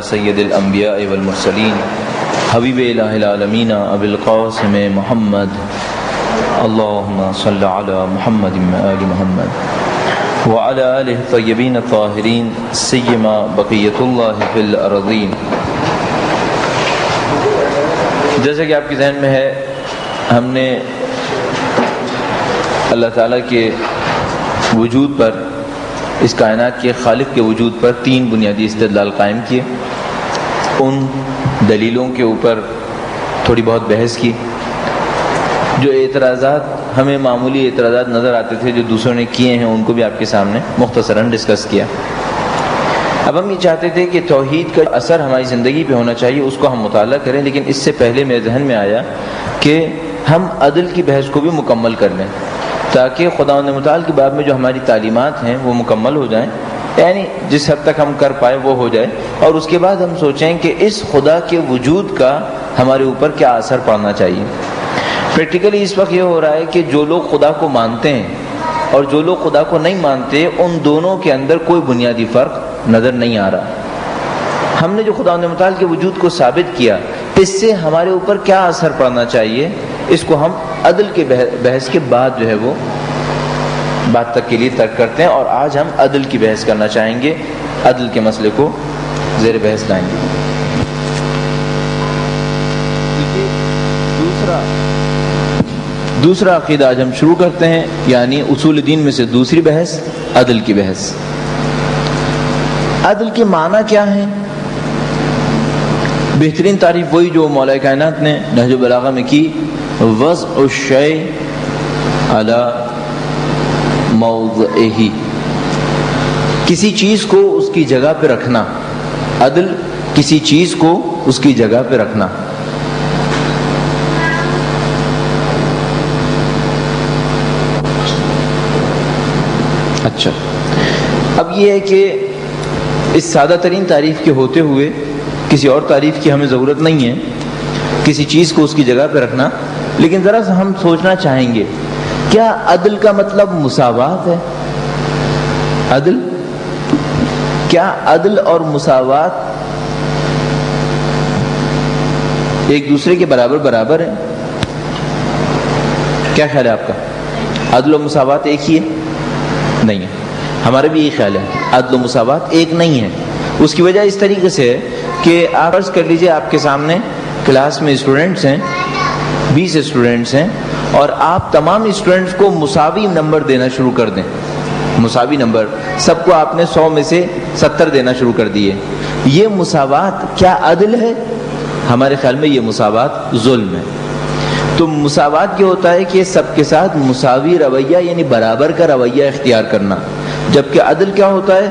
سید الانبیاء والمرسلین حبیب الہ العالمین ابی القاسم محمد اللہم صل علی محمد آل محمد وعلی آلہ الطیبین الطاہرین سیما بقیت اللہ فی الارضین۔ جیسا کہ آپ کے ذہن میں ہے، ہم نے اللہ تعالیٰ کے وجود پر، اس کائنات کے خالق کے وجود پر 3 بنیادی استدلال قائم کیے۔ ان دلیلوں کے اوپر تھوڑی بہت بحث کی۔ جو اعتراضات ہمیں معمولی اعتراضات نظر آتے تھے جو دوسروں نے کیے ہیں، ان کو بھی آپ کے سامنے مختصراً ڈسکس کیا۔ اب ہم یہ چاہتے تھے کہ توحید کا اثر ہماری زندگی پہ ہونا چاہیے، اس کو ہم مطالعہ کریں، لیکن اس سے پہلے میرے ذہن میں آیا کہ ہم عدل کی بحث کو بھی مکمل کر لیں، تاکہ خداوند متعال کے باب میں جو ہماری تعلیمات ہیں وہ مکمل ہو جائیں، یعنی جس حد تک ہم کر پائے وہ ہو جائے، اور اس کے بعد ہم سوچیں کہ اس خدا کے وجود کا ہمارے اوپر کیا اثر پڑنا چاہیے۔ پریکٹیکلی اس وقت یہ ہو رہا ہے کہ جو لوگ خدا کو مانتے ہیں اور جو لوگ خدا کو نہیں مانتے، ان دونوں کے اندر کوئی بنیادی فرق نظر نہیں آ رہا۔ ہم نے جو خداوند متعال کے وجود کو ثابت کیا، اس سے ہمارے اوپر کیا اثر پڑنا چاہیے، اس کو ہم عدل کے بحث کے بعد جو ہے وہ بات تک کے لیے ترک کرتے ہیں، اور آج ہم عدل کی بحث کرنا چاہیں گے، عدل کے مسئلے کو زیر بحث لائیں گے۔ دوسرا عقیدہ آج ہم شروع کرتے ہیں، یعنی اصول دین میں سے دوسری بحث، عدل کی بحث۔ عدل کے معنی کیا ہیں؟ بہترین تعریف وہی جو مولا کائنات نے نہج البلاغہ میں کی، وضع الشیء علی موضعہ، کسی چیز کو اس کی جگہ پہ رکھنا۔ عدل کسی چیز کو اس کی جگہ پہ رکھنا۔ اچھا، اب یہ ہے کہ اس سادہ ترین تعریف کے ہوتے ہوئے کسی اور تعریف کی ہمیں ضرورت نہیں ہے، کسی چیز کو اس کی جگہ پہ رکھنا، لیکن ذرا سا ہم سوچنا چاہیں گے، کیا عدل کا مطلب مساوات ہے؟ عدل، کیا عدل اور مساوات ایک دوسرے کے برابر برابر ہیں؟ کیا خیال ہے آپ کا؟ عدل و مساوات ایک ہی ہے؟ نہیں ہے، ہمارا بھی یہی خیال ہے، عدل و مساوات ایک نہیں ہے۔ اس کی وجہ اس طریقے سے ہے کہ آپ فرض کر لیجئے آپ کے سامنے کلاس میں اسٹوڈنٹس ہیں، 20 اسٹوڈنٹس ہیں، اور آپ تمام اسٹوڈنٹس کو مساوی نمبر دینا شروع کر دیں، مساوی نمبر، سب کو آپ نے 100 میں سے 70 دینا شروع کر دیے۔ یہ مساوات کیا عدل ہے؟ ہمارے خیال میں یہ مساوات ظلم ہے۔ تو مساوات یہ ہوتا ہے کہ سب کے ساتھ مساوی رویہ، یعنی برابر کا رویہ اختیار کرنا، جبکہ عدل کیا ہوتا ہے؟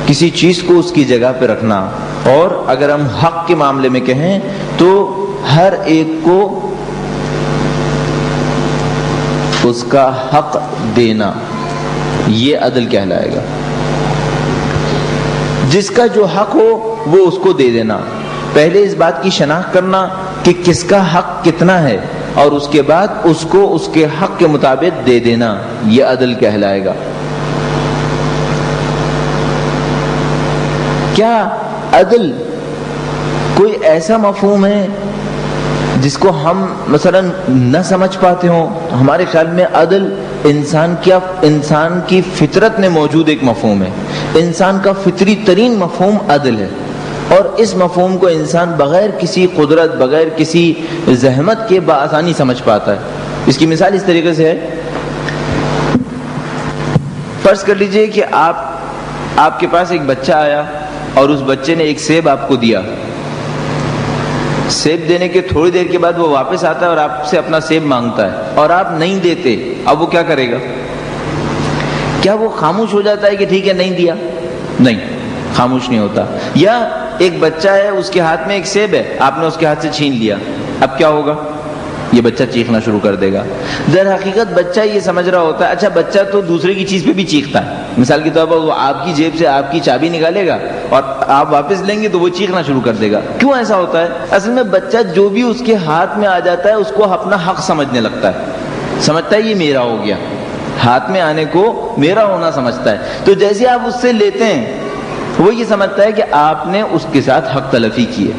کسی چیز کو اس کی جگہ پہ رکھنا، اور اگر ہم حق کے معاملے میں کہیں تو ہر ایک کو اس کا حق دینا، یہ عدل کہلائے گا۔ جس کا جو حق ہو وہ اس کو دے دینا، پہلے اس بات کی شناخت کرنا کہ کس کا حق کتنا ہے، اور اس کے بعد اس کو اس کے حق کے مطابق دے دینا، یہ عدل کہلائے گا۔ کیا عدل کوئی ایسا مفہوم ہے جس کو ہم مثلا نہ سمجھ پاتے ہوں؟ ہمارے خیال میں عدل انسان کی فطرت میں موجود ایک مفہوم ہے، انسان کا فطری ترین مفہوم عدل ہے، اور اس مفہوم کو انسان بغیر کسی قدرت، بغیر کسی زحمت کے بآسانی سمجھ پاتا ہے۔ اس کی مثال اس طریقے سے ہے، فرض کر لیجئے کہ آپ کے پاس ایک بچہ آیا اور اس بچے نے ایک سیب آپ کو دیا۔ سیب دینے کے تھوڑی دیر کے بعد وہ واپس آتا ہے اور آپ سے اپنا سیب مانگتا ہے، اور آپ نہیں دیتے، اب وہ کیا کرے گا؟ کیا وہ خاموش ہو جاتا ہے کہ ٹھیک ہے نہیں دیا؟ نہیں، خاموش نہیں ہوتا۔ یا ایک بچہ ہے، اس کے ہاتھ میں ایک سیب ہے، آپ نے اس کے ہاتھ سے چھین لیا، اب کیا ہوگا؟ یہ بچہ چیخنا شروع کر دے گا۔ در حقیقت بچہ یہ سمجھ رہا ہوتا ہے، اچھا بچہ تو دوسرے کی چیز پہ بھی چیختا ہے، مثال کے طور پر وہ آپ کی جیب سے آپ کی چابی نکالے گا اور آپ واپس لیں گے تو وہ چیخنا شروع کر دے گا۔ کیوں ایسا ہوتا ہے؟ اصل میں بچہ جو بھی اس کے ہاتھ میں آ جاتا ہے اس کو اپنا حق سمجھنے لگتا ہے، سمجھتا ہے یہ میرا ہو گیا، ہاتھ میں آنے کو میرا ہونا سمجھتا ہے۔ تو جیسے آپ اس سے لیتے ہیں وہ یہ سمجھتا ہے کہ آپ نے اس کے ساتھ حق تلفی کی ہے.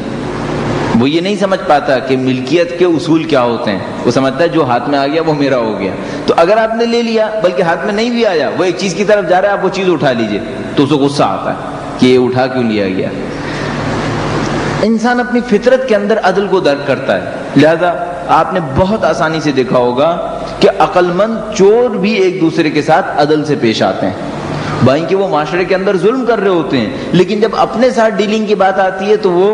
وہ یہ نہیں سمجھ پاتا کہ ملکیت کے اصول کیا ہوتے ہیں. وہ سمجھتا ہے جو ہاتھ میں آ گیا وہ میرا ہو گیا. تو اگر آپ نے لے لیا بلکہ ہاتھ میں نہیں بھی آیا, وہ ایک چیز کی طرف جا رہا ہے, آپ وہ چیز اٹھا لیجئے, تو اسے غصہ آتا ہے کہ یہ اٹھا کیوں لیا گیا. انسان اپنی فطرت کے اندر عدل کو درک کرتا ہے. لہذا آپ نے بہت آسانی سے دیکھا ہوگا کہ عقل مند چور بھی ایک دوسرے کے ساتھ عدل سے پیش آتے ہیں. بھائی کہ وہ معاشرے کے اندر ظلم کر رہے ہوتے ہیں, لیکن جب اپنے ساتھ ڈیلنگ کی بات آتی ہے تو وہ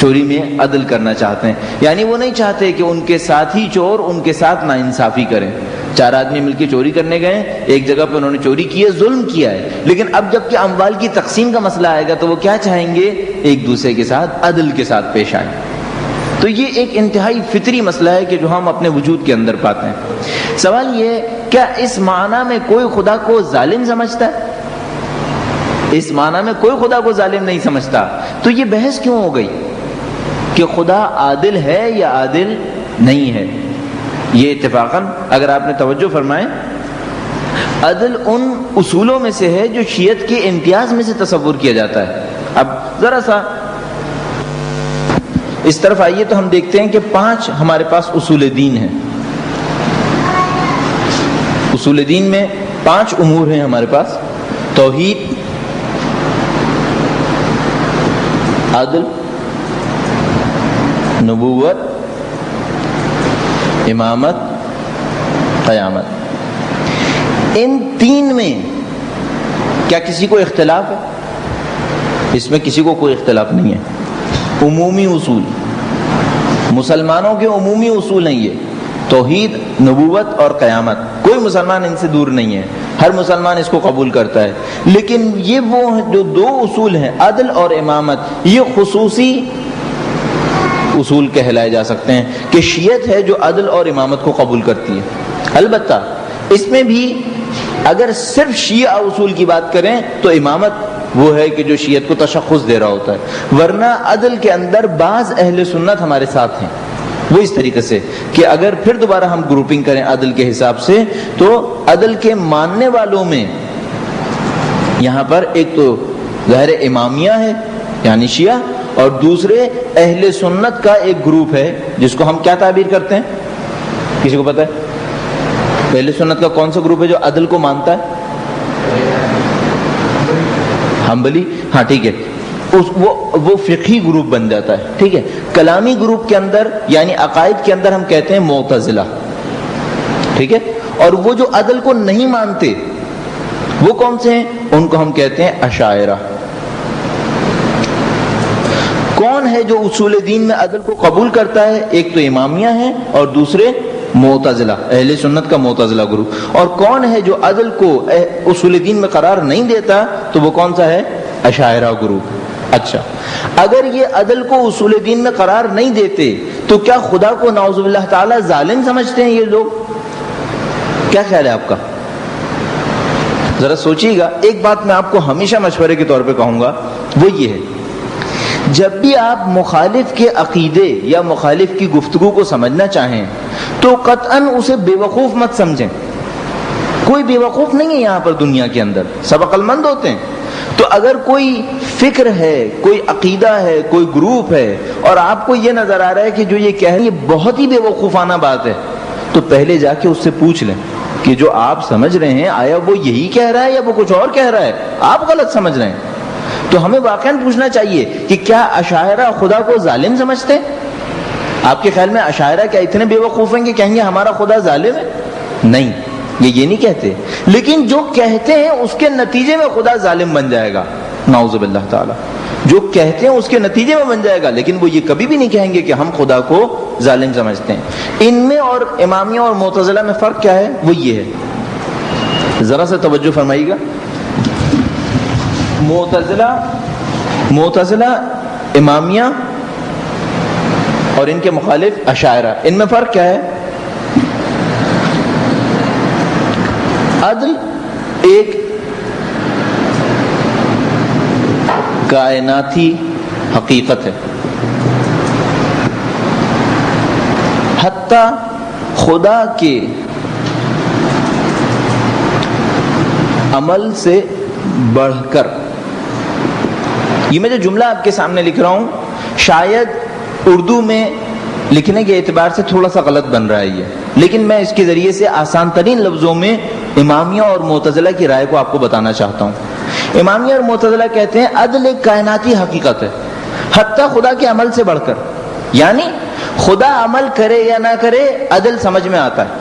چوری میں عدل کرنا چاہتے ہیں. یعنی وہ نہیں چاہتے کہ ان کے ساتھی چور ان کے ساتھ ناانصافی کریں. 4 آدمی مل کے چوری کرنے گئے, ایک جگہ پہ انہوں نے چوری کی ہے, ظلم کیا ہے, لیکن اب جب کہ اموال کی تقسیم کا مسئلہ آئے گا تو وہ کیا چاہیں گے, ایک دوسرے کے ساتھ عدل کے ساتھ پیش آئیں. تو یہ ایک انتہائی فطری مسئلہ ہے کہ جو ہم اپنے وجود کے اندر پاتے ہیں. سوال یہ, کیا اس معنی میں کوئی خدا کو ظالم سمجھتا ہے؟ اس معنی میں کوئی خدا کو ظالم نہیں سمجھتا. تو یہ بحث کیوں ہو گئی کہ خدا عادل ہے یا عادل نہیں ہے؟ یہ اتفاقاً اگر آپ نے توجہ فرمائے, عدل ان اصولوں میں سے ہے جو شیعت کے امتیاز میں سے تصور کیا جاتا ہے. اب ذرا سا اس طرف آئیے تو ہم دیکھتے ہیں کہ 5 ہمارے پاس اصول دین ہیں. اصول دین میں 5 امور ہیں ہمارے پاس: توحید, عدل, نبوت, امامت, قیامت. ان 3 میں کیا کسی کو اختلاف ہے؟ اس میں کسی کو کوئی اختلاف نہیں ہے. عمومی اصول, مسلمانوں کے عمومی اصول ہیں یہ: توحید, نبوت اور قیامت. کوئی مسلمان ان سے دور نہیں ہے, ہر مسلمان اس کو قبول کرتا ہے. لیکن یہ وہ جو 2 اصول ہیں, عدل اور امامت, یہ خصوصی اصول کہلائے جا سکتے ہیں کہ شیعت ہے جو عدل اور امامت کو قبول کرتی ہے. البتہ اس میں بھی اگر صرف شیعہ اصول کی بات کریں تو امامت وہ ہے کہ جو شیعت کو تشخص دے رہا ہوتا ہے. ورنہ عدل کے اندر بعض اہل سنت ہمارے ساتھ ہیں. وہ اس طریقے سے کہ اگر پھر دوبارہ ہم گروپنگ کریں عدل کے حساب سے, تو عدل کے ماننے والوں میں یہاں پر ایک تو ظاہر امامیہ ہے یعنی شیعہ, اور دوسرے اہل سنت کا ایک گروپ ہے جس کو ہم کیا تعبیر کرتے ہیں؟ کسی کو پتہ ہے اہل سنت کا کون سا گروپ ہے جو عدل کو مانتا ہے؟ حنبلی. ہاں ٹھیک ہے, وہ فقہی گروپ بن جاتا ہے. ٹھیک ہے, کلامی گروپ کے اندر یعنی عقائد کے اندر ہم کہتے ہیں معتزلہ. ٹھیک ہے, اور وہ جو عدل کو نہیں مانتے وہ کون سے ہیں؟ ان کو ہم کہتے ہیں اشاعرہ. کون ہے جو اصول دین میں عدل کو قبول کرتا ہے؟ ایک تو امامیہ ہے اور دوسرے معتزلہ, اہل سنت کا معتزلہ گروپ. اور کون ہے جو عدل کو اصول دین میں قرار نہیں دیتا؟ تو وہ کون سا ہے؟ اشاعرہ گروپ. اچھا, اگر یہ عدل کو اصول دین میں قرار نہیں دیتے تو کیا خدا کو نعوذ باللہ تعالی ظالم سمجھتے ہیں یہ لوگ؟ کیا خیال ہے آپ کا؟ ذرا سوچیے گا. ایک بات میں آپ کو ہمیشہ مشورے کے طور پہ کہوں گا, وہ یہ ہے, جب بھی آپ مخالف کے عقیدے یا مخالف کی گفتگو کو سمجھنا چاہیں تو قطعاً اسے بے وقوف مت سمجھیں. کوئی بے وقوف نہیں ہے یہاں پر دنیا کے اندر, سب عقل مند ہوتے ہیں. تو اگر کوئی فکر ہے, کوئی عقیدہ ہے, کوئی گروپ ہے, اور آپ کو یہ نظر آ رہا ہے کہ جو یہ کہہ رہے ہیں یہ بہت ہی بے وقوفانہ بات ہے, تو پہلے جا کے اس سے پوچھ لیں کہ جو آپ سمجھ رہے ہیں آیا وہ یہی کہہ رہا ہے یا وہ کچھ اور کہہ رہا ہے, آپ غلط سمجھ رہے ہیں. تو ہمیں واقعاً پوچھنا چاہیے کہ کیا اشاعرہ خدا کو ظالم سمجھتے ہیں؟ آپ کے خیال میں اشاعرہ کیا اتنے بے وقوف ہیں کہ کہیں گے ہمارا خدا ظالم ہے؟ نہیں, یہ نہیں کہتے. لیکن جو کہتے ہیں اس کے نتیجے میں خدا ظالم بن جائے گا, نعوذ باللہ تعالی. جو کہتے ہیں اس کے نتیجے میں بن جائے گا, لیکن وہ یہ کبھی بھی نہیں کہیں گے کہ ہم خدا کو ظالم سمجھتے ہیں. ان میں اور امامیہ اور معتزلہ میں فرق کیا ہے؟ وہ یہ ہے, ذرا سا توجہ فرمائیے گا. معتزلہ, امامیہ اور ان کے مخالف اشاعرہ, ان میں فرق کیا ہے؟ عدل ایک کائناتی حقیقت ہے, حتیٰ خدا کے عمل سے بڑھ کر یہ میں جو جملہ آپ کے سامنے لکھ رہا ہوں شاید اردو میں لکھنے کے اعتبار سے تھوڑا سا غلط بن رہا ہے یہ، لیکن میں اس کے ذریعے سے آسان ترین لفظوں میں امامیہ اور معتزلہ کی رائے کو آپ کو بتانا چاہتا ہوں. امامیہ اور معتزلہ کہتے ہیں عدل ایک کائناتی حقیقت ہے، حتیٰ خدا کے عمل سے بڑھ کر. یعنی خدا عمل کرے یا نہ کرے عدل سمجھ میں آتا ہے.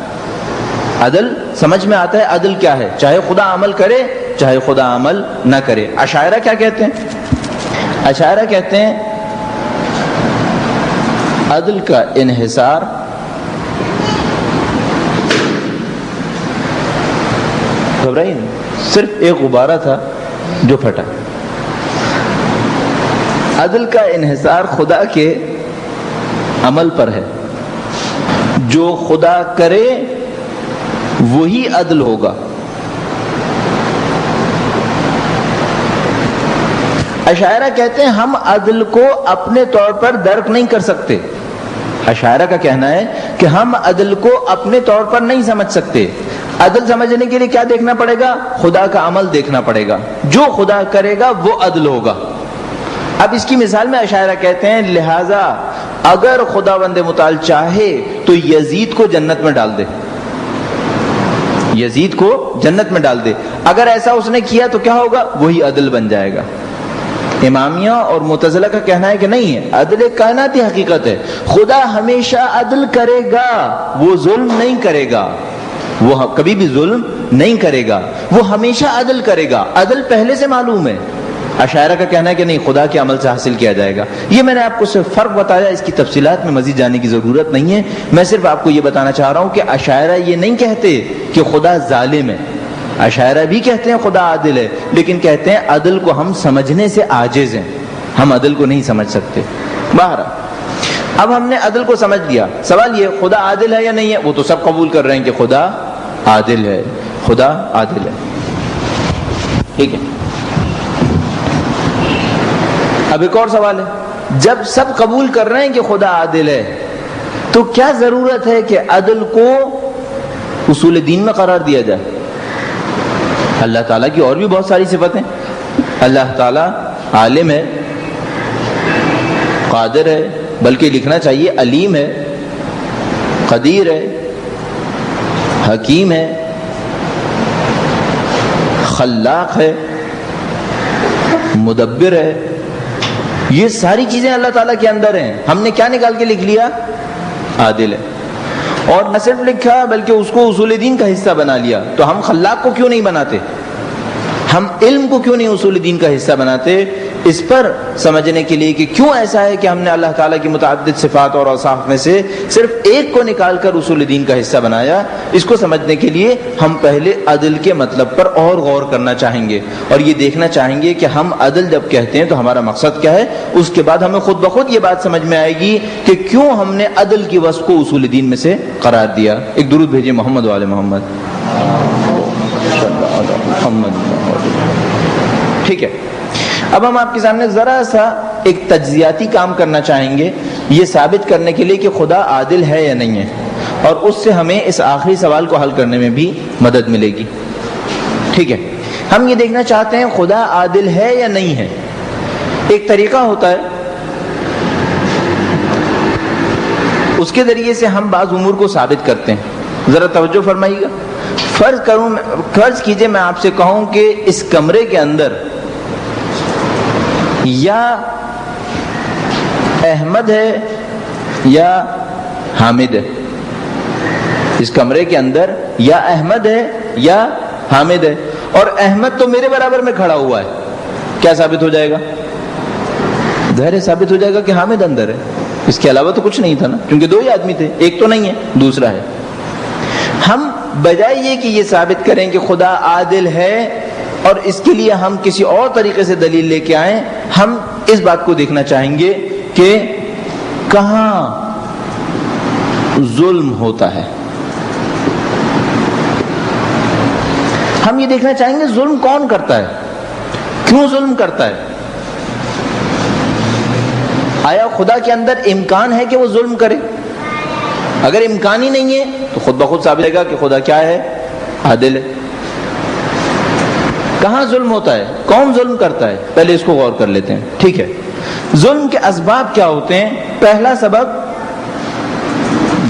عدل سمجھ میں آتا ہے. عدل کیا ہے؟ چاہے خدا عمل کرے چاہے خدا عمل نہ کرے. اشاعرہ کیا کہتے ہیں؟ اشاعرہ کہتے ہیں عدل کا انحصار گھبرائی نہیں، صرف ایک غبارہ تھا جو پھٹا. عدل کا انحصار خدا کے عمل پر ہے. جو خدا کرے وہی عدل ہوگا. اشاعرہ کہتے ہیں ہم عدل کو اپنے طور پر درک نہیں کر سکتے. اشاعرہ کا کہنا ہے کہ ہم عدل کو اپنے طور پر نہیں سمجھ سکتے. عدل سمجھنے کے لیے کیا دیکھنا پڑے گا؟ خدا کا عمل دیکھنا پڑے گا. جو خدا کرے گا وہ عدل ہوگا. اب اس کی مثال میں اشاعرہ کہتے ہیں لہذا اگر خداوند متعال چاہے تو یزید کو جنت میں ڈال دے. یزید کو جنت میں ڈال دے. اگر ایسا اس نے کیا تو کیا ہوگا؟ وہی عدل بن جائے گا. امامیہ اور معتزلہ کا کہنا ہے کہ نہیں ہے، عدل ایک کائناتی حقیقت ہے. خدا ہمیشہ عدل کرے گا، وہ ظلم نہیں کرے گا. وہ کبھی بھی ظلم نہیں کرے گا، وہ ہمیشہ عدل کرے گا. عدل پہلے سے معلوم ہے. اشاعرہ کا کہنا ہے کہ نہیں، خدا کے عمل سے حاصل کیا جائے گا. یہ میں نے آپ کو صرف فرق بتایا، اس کی تفصیلات میں مزید جانے کی ضرورت نہیں ہے. میں صرف آپ کو یہ بتانا چاہ رہا ہوں کہ اشاعرہ یہ نہیں کہتے کہ خدا ظالم ہے. اشاعرہ بھی کہتے ہیں خدا عادل ہے، لیکن کہتے ہیں عدل کو ہم سمجھنے سے عاجز ہیں، ہم عدل کو نہیں سمجھ سکتے. بہرحال اب ہم نے عدل کو سمجھ لیا. سوال یہ خدا عادل ہے یا نہیں ہے؟ وہ تو سب قبول کر رہے ہیں کہ خدا عادل ہے، خدا عادل ہے. ٹھیک ہے. اب ایک اور سوال ہے، جب سب قبول کر رہے ہیں کہ خدا عادل ہے تو کیا ضرورت ہے کہ عدل کو اصول دین میں قرار دیا جائے؟ اللہ تعالیٰ کی اور بھی بہت ساری صفتیں. اللہ تعالیٰ عالم ہے، قادر ہے، بلکہ لکھنا چاہیے علیم ہے، قدیر ہے، حکیم ہے، خلاق ہے، مدبر ہے. یہ ساری چیزیں اللہ تعالیٰ کے اندر ہیں. ہم نے کیا نکال کے لکھ لیا؟ عادل ہے. اور نہ صرف لکھا بلکہ اس کو اصول دین کا حصہ بنا لیا. تو ہم خلاق کو کیوں نہیں بناتے؟ ہم علم کو کیوں نہیں اصول دین کا حصہ بناتے؟ اس پر سمجھنے کے لیے کہ کیوں ایسا ہے کہ ہم نے اللہ تعالیٰ کی متعدد صفات اور اوصاف میں سے صرف ایک کو نکال کر اصول دین کا حصہ بنایا، اس کو سمجھنے کے لیے ہم پہلے عدل کے مطلب پر اور غور کرنا چاہیں گے اور یہ دیکھنا چاہیں گے کہ ہم عدل جب کہتے ہیں تو ہمارا مقصد کیا ہے. اس کے بعد ہمیں خود بخود یہ بات سمجھ میں آئے گی کہ کیوں ہم نے عدل کی وصف کو اصول دین میں سے قرار دیا. ایک درود بھیجیے محمد وعلی محمد. ٹھیک ہے. اب ہم آپ کے سامنے ذرا سا ایک تجزیاتی کام کرنا چاہیں گے یہ ثابت کرنے کے لیے کہ خدا عادل ہے یا نہیں ہے، اور اس سے ہمیں اس آخری سوال کو حل کرنے میں بھی مدد ملے گی. ٹھیک ہے. ہم یہ دیکھنا چاہتے ہیں خدا عادل ہے یا نہیں ہے. ایک طریقہ ہوتا ہے اس کے ذریعے سے ہم بعض امور کو ثابت کرتے ہیں. ذرا توجہ فرمائیے گا. فرض کیجئے میں آپ سے کہوں کہ اس کمرے کے اندر یا احمد ہے یا حامد ہے. اس کمرے کے اندر یا احمد ہے یا حامد ہے، اور احمد تو میرے برابر میں کھڑا ہوا ہے. کیا ثابت ہو جائے گا؟ ظاہر ثابت ہو جائے گا کہ حامد اندر ہے. اس کے علاوہ تو کچھ نہیں تھا نا، کیونکہ دو ہی آدمی تھے، ایک تو نہیں ہے دوسرا ہے. ہم بجائے یہ کہ یہ ثابت کریں کہ خدا عادل ہے اور اس کے لیے ہم کسی اور طریقے سے دلیل لے کے آئیں، ہم اس بات کو دیکھنا چاہیں گے کہ کہاں ظلم ہوتا ہے. ہم یہ دیکھنا چاہیں گے ظلم کون کرتا ہے، کیوں ظلم کرتا ہے. آیا خدا کے اندر امکان ہے کہ وہ ظلم کرے؟ اگر امکان ہی نہیں ہے تو خود بخود ثابت ہوگا کہ خدا کیا ہے؟ عادل ہے. کہاں ظلم ہوتا ہے، کون ظلم کرتا ہے، پہلے اس کو غور کر لیتے ہیں. ٹھیک ہے، ظلم کے اسباب کیا ہوتے ہیں؟ پہلا سبب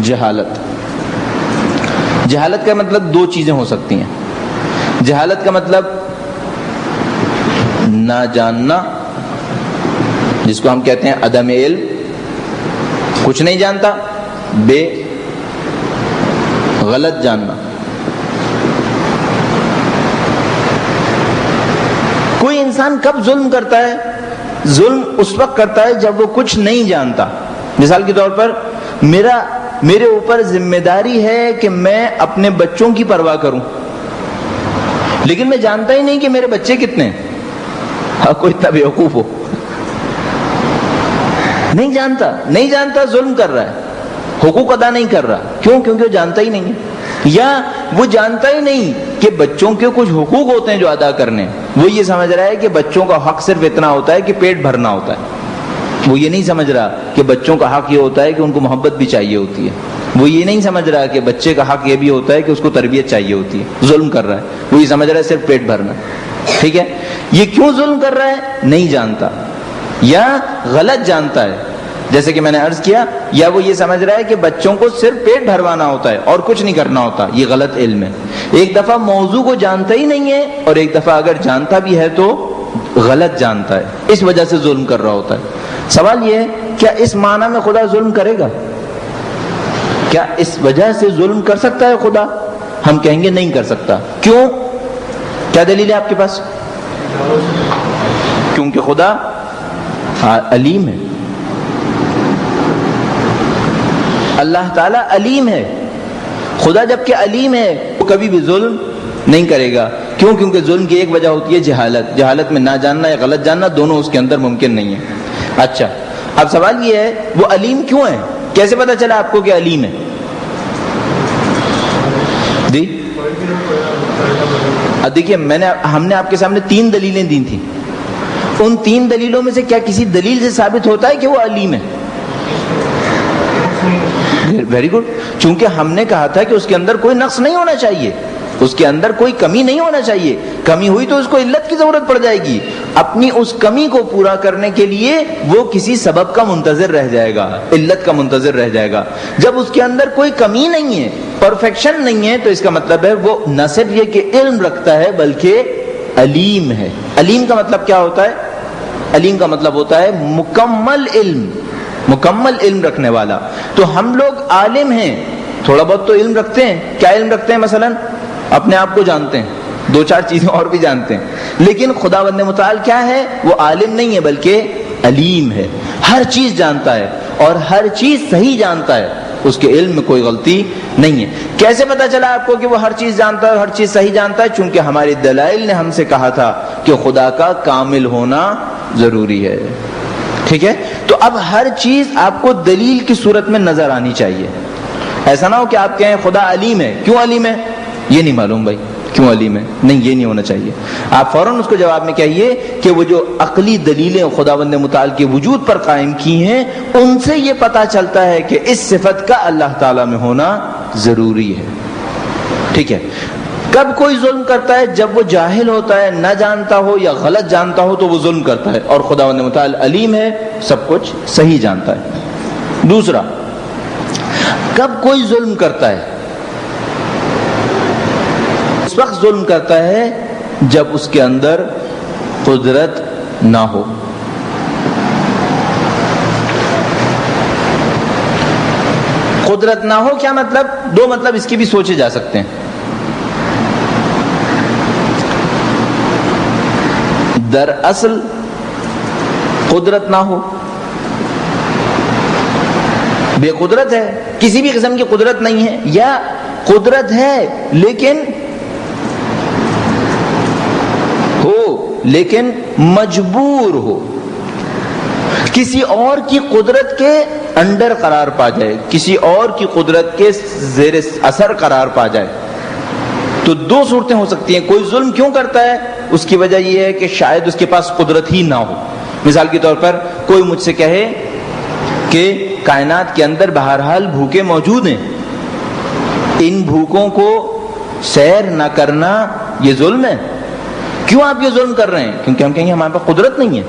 جہالت. جہالت کا مطلب دو چیزیں ہو سکتی ہیں. جہالت کا مطلب نہ جاننا، جس کو ہم کہتے ہیں عدم علم، کچھ نہیں جانتا. بے، غلط جاننا. کوئی انسان کب ظلم کرتا ہے؟ ظلم اس وقت کرتا ہے جب وہ کچھ نہیں جانتا. مثال کے طور پر میرے اوپر ذمہ داری ہے کہ میں اپنے بچوں کی پرواہ کروں، لیکن میں جانتا ہی نہیں کہ میرے بچے کتنے ہیں. ہاں، کوئی اتنا بیوقوف ہو، نہیں جانتا ظلم کر رہا ہے، حقوق ادا نہیں کر رہا. کیوں؟ کیونکہ وہ جانتا ہی نہیں ہے. یا وہ جانتا ہی نہیں کہ بچوں کے کچھ حقوق ہوتے ہیں جو ادا کرنے. وہ یہ سمجھ رہا ہے کہ بچوں کا حق صرف اتنا ہوتا ہے کہ پیٹ بھرنا ہوتا ہے. وہ یہ نہیں سمجھ رہا کہ بچوں کا حق یہ ہوتا ہے کہ ان کو محبت بھی چاہیے ہوتی ہے. وہ یہ نہیں سمجھ رہا کہ بچے کا حق یہ بھی ہوتا ہے کہ اس کو تربیت چاہیے ہوتی ہے. ظلم کر رہا ہے. وہ یہ سمجھ رہا ہے صرف پیٹ بھرنا. ٹھیک ہے، یہ کیوں ظلم کر رہا ہے؟ نہیں جانتا یا غلط جانتا ہے. جیسے کہ میں نے عرض کیا، یا وہ یہ سمجھ رہا ہے کہ بچوں کو صرف پیٹ بھروانا ہوتا ہے اور کچھ نہیں کرنا ہوتا. یہ غلط علم ہے. ایک دفعہ موضوع کو جانتا ہی نہیں ہے، اور ایک دفعہ اگر جانتا بھی ہے تو غلط جانتا ہے. اس وجہ سے ظلم کر رہا ہوتا ہے. سوال یہ ہے، کیا اس معنی میں خدا ظلم کرے گا؟ کیا اس وجہ سے ظلم کر سکتا ہے خدا؟ ہم کہیں گے نہیں کر سکتا. کیوں؟ کیا دلیل ہے آپ کے پاس؟ کیونکہ خدا علیم ہے. اللہ تعالیٰ علیم ہے. خدا جب کہ علیم ہے وہ کبھی بھی ظلم نہیں کرے گا. کیوں؟ کیونکہ ظلم کی ایک وجہ ہوتی ہے جہالت. جہالت میں نہ جاننا یا غلط جاننا دونوں اس کے اندر ممکن نہیں ہے. اچھا، اب سوال یہ ہے، وہ علیم کیوں ہے؟ کیسے پتا چلا آپ کو کہ علیم ہے؟ دیکھیے، ہم نے آپ کے سامنے 3 دلیلیں دی تھیں. ان 3 دلیلوں میں سے کیا کسی دلیل سے ثابت ہوتا ہے کہ وہ علیم ہے؟ Very good. چونکہ ہم نے کہا تھا کہ اس کے اندر کوئی نقص نہیں ہونا چاہیے، اس کے اندر کوئی کمی نہیں ہونا چاہیے. کمی ہوئی تو اس کو علت کی ضرورت پڑ جائے گی. اپنی اس کمی کو پورا کرنے کے لیے وہ کسی سبب کا منتظر رہ جائے گا، علت کا منتظر رہ جائے گا. جب اس کے اندر کوئی کمی نہیں ہے، پرفیکشن نہیں ہے، تو اس کا مطلب ہے وہ نہ صرف یہ کہ علم رکھتا ہے بلکہ علیم ہے. علیم کا مطلب کیا ہوتا ہے؟ علیم کا مطلب ہوتا ہے مکمل علم، مکمل علم رکھنے والا. تو ہم لوگ عالم ہیں، تھوڑا بہت تو علم رکھتے ہیں. کیا علم رکھتے ہیں؟ مثلا اپنے آپ کو جانتے ہیں، 2-4 چیزیں اور بھی جانتے ہیں. لیکن خداوند متعال کیا ہے؟ وہ عالم نہیں ہے بلکہ علیم ہے. ہر چیز جانتا ہے اور ہر چیز صحیح جانتا ہے. اس کے علم میں کوئی غلطی نہیں ہے. کیسے پتا چلا آپ کو کہ وہ ہر چیز جانتا ہے اور ہر چیز صحیح جانتا ہے؟ چونکہ ہماری دلائل نے ہم سے کہا تھا کہ خدا کا کامل ہونا ضروری ہے. ٹھیک ہے، تو اب ہر چیز آپ کو دلیل کی صورت میں نظر آنی چاہیے. ایسا نہ ہو کہ آپ کہیں خدا علیم ہے. کیوں علیم ہے؟ یہ نہیں معلوم بھائی کیوں علیم ہے. نہیں، یہ نہیں ہونا چاہیے. آپ فوراً اس کو جواب میں کہیے کہ وہ جو عقلی دلیلیں خداوند متعال کے وجود پر قائم کی ہیں، ان سے یہ پتا چلتا ہے کہ اس صفت کا اللہ تعالیٰ میں ہونا ضروری ہے. ٹھیک ہے. کب کوئی ظلم کرتا ہے؟ جب وہ جاہل ہوتا ہے، نہ جانتا ہو یا غلط جانتا ہو تو وہ ظلم کرتا ہے. اور خداوند متعال علیم ہے، سب کچھ صحیح جانتا ہے. دوسرا، کب کوئی ظلم کرتا ہے؟ اس وقت ظلم کرتا ہے جب اس کے اندر قدرت نہ ہو. قدرت نہ ہو کیا مطلب؟ 2 مطلب اس کے بھی سوچے جا سکتے ہیں. دراصل قدرت نہ ہو، بے قدرت ہے، کسی بھی قسم کی قدرت نہیں ہے. یا قدرت ہے لیکن مجبور ہو، کسی اور کی قدرت کے انڈر قرار پا جائے، کسی اور کی قدرت کے زیر اثر قرار پا جائے. تو 2 صورتیں ہو سکتی ہیں. کوئی ظلم کیوں کرتا ہے؟ اس کی وجہ یہ ہے کہ شاید اس کے پاس قدرت ہی نہ ہو. مثال کے طور پر کوئی مجھ سے کہے کہ کائنات کے اندر بہرحال بھوکے موجود ہیں، ان بھوکوں کو سیر نہ کرنا یہ ظلم ہے. کیوں آپ یہ ظلم کر رہے ہیں؟ کیونکہ ہم کہیں گے ہمارے پاس قدرت نہیں ہے.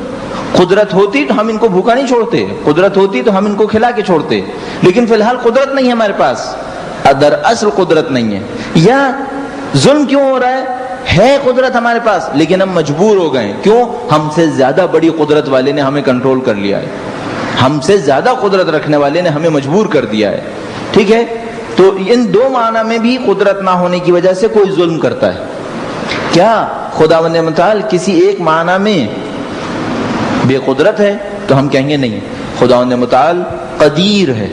قدرت ہوتی تو ہم ان کو بھوکا نہیں چھوڑتے, قدرت ہوتی تو ہم ان کو کھلا کے چھوڑتے, لیکن فی الحال قدرت نہیں ہے ہمارے پاس, دراصل قدرت نہیں ہے. یا ظلم کیوں ہو رہا ہے قدرت ہمارے پاس لیکن ہم مجبور ہو گئے. کیوں؟ ہم سے زیادہ بڑی قدرت والے نے ہمیں کنٹرول کر لیا ہے, ہم سے زیادہ قدرت رکھنے والے نے ہمیں مجبور کر دیا ہے. ٹھیک ہے, تو ان دو معنی میں بھی قدرت نہ ہونے کی وجہ سے کوئی ظلم کرتا ہے. کیا خداوند متعال کسی ایک معنی میں بے قدرت ہے؟ تو ہم کہیں گے نہیں, خداوند متعال قدیر ہے.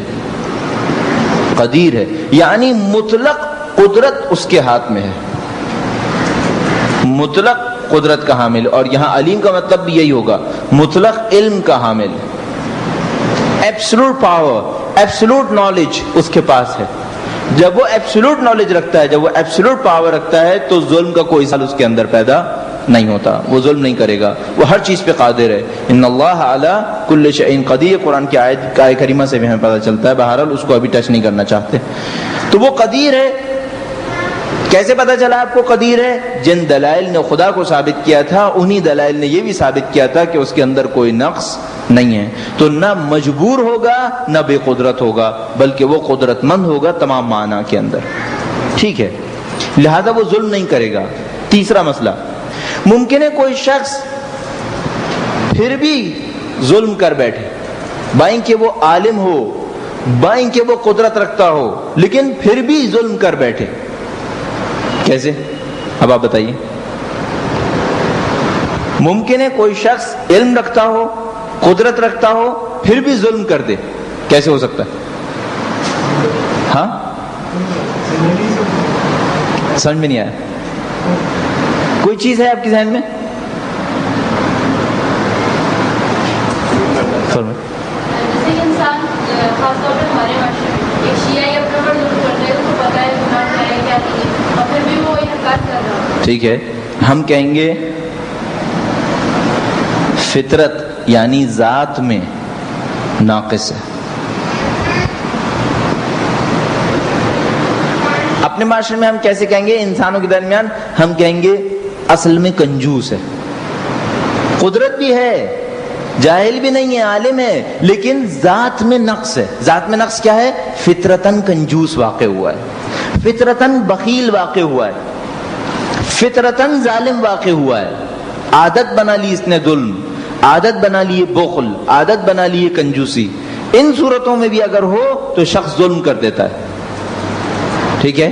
قدیر ہے یعنی مطلق قدرت اس کے ہاتھ میں ہے, مطلق قدرت کا حامل. اور یہاں علیم کا مطلب بھی یہی ہوگا, مطلق علم کا حامل. ایبسولوٹ پاور, ایبسولوٹ نالج اس کے پاس ہے. جب وہ ایبسولوٹ نالج رکھتا ہے, جب وہ ایبسولوٹ پاور رکھتا ہے, تو ظلم کا کوئی سال اس کے اندر پیدا نہیں ہوتا. وہ ظلم نہیں کرے گا, وہ ہر چیز پہ قادر ہے. ان اللہ علی کل شیء قدیر, قرآن کی آیت کریمہ سے بھی ہمیں پتہ چلتا ہے. بہرحال اس کو ابھی ٹچ نہیں کرنا چاہتے. تو وہ قدیر ہے. کیسے پتہ چلا آپ کو قدیر ہے؟ جن دلائل نے خدا کو ثابت کیا تھا, انہی دلائل نے یہ بھی ثابت کیا تھا کہ اس کے اندر کوئی نقص نہیں ہے. تو نہ مجبور ہوگا نہ بے قدرت ہوگا, بلکہ وہ قدرت مند ہوگا تمام معنی کے اندر. ٹھیک ہے, لہذا وہ ظلم نہیں کرے گا. تیسرا مسئلہ, ممکن ہے کوئی شخص پھر بھی ظلم کر بیٹھے, بائیں کہ وہ عالم ہو, بائیں کہ وہ قدرت رکھتا ہو, لیکن پھر بھی ظلم کر بیٹھے. کیسے؟ اب آپ بتائیے. ممکن ہے کوئی شخص علم رکھتا ہو, قدرت رکھتا ہو, پھر بھی ظلم کر دے. کیسے ہو سکتا ہے؟ ہاں, سمجھ میں نہیں آیا. کوئی چیز ہے آپ کے ذہن میں؟ جیسے کہ انسان خاص طور پر ہمارے معاشرے میں ایک شیعہ یا پرور ظلم کرتا ہے, اس کو پتہ ہے گناہ کیا ہے کیا نہیں ہے, اور پھر بھی وہ انکار کر رہا ہے. ٹھیک ہے, ہم کہیں گے فطرت یعنی ذات میں ناقص ہے. اپنے معاشرے میں ہم کیسے کہیں گے؟ انسانوں کے درمیان ہم کہیں گے اصل میں کنجوس ہے. قدرت بھی ہے, جاہل بھی نہیں ہے, عالم ہے, لیکن ذات میں نقص ہے. ذات میں نقص کیا ہے؟ فطرتاً کنجوس واقع ہوا ہے, فطرتاً بخیل واقع ہوا ہے, فطرتاً ظالم واقع ہوا ہے. عادت بنا لی اس نے ظلم, عادت بنا لیے بخل, عادت بنا لیے کنجوسی. ان صورتوں میں بھی اگر ہو تو شخص ظلم کر دیتا ہے. ٹھیک ہے,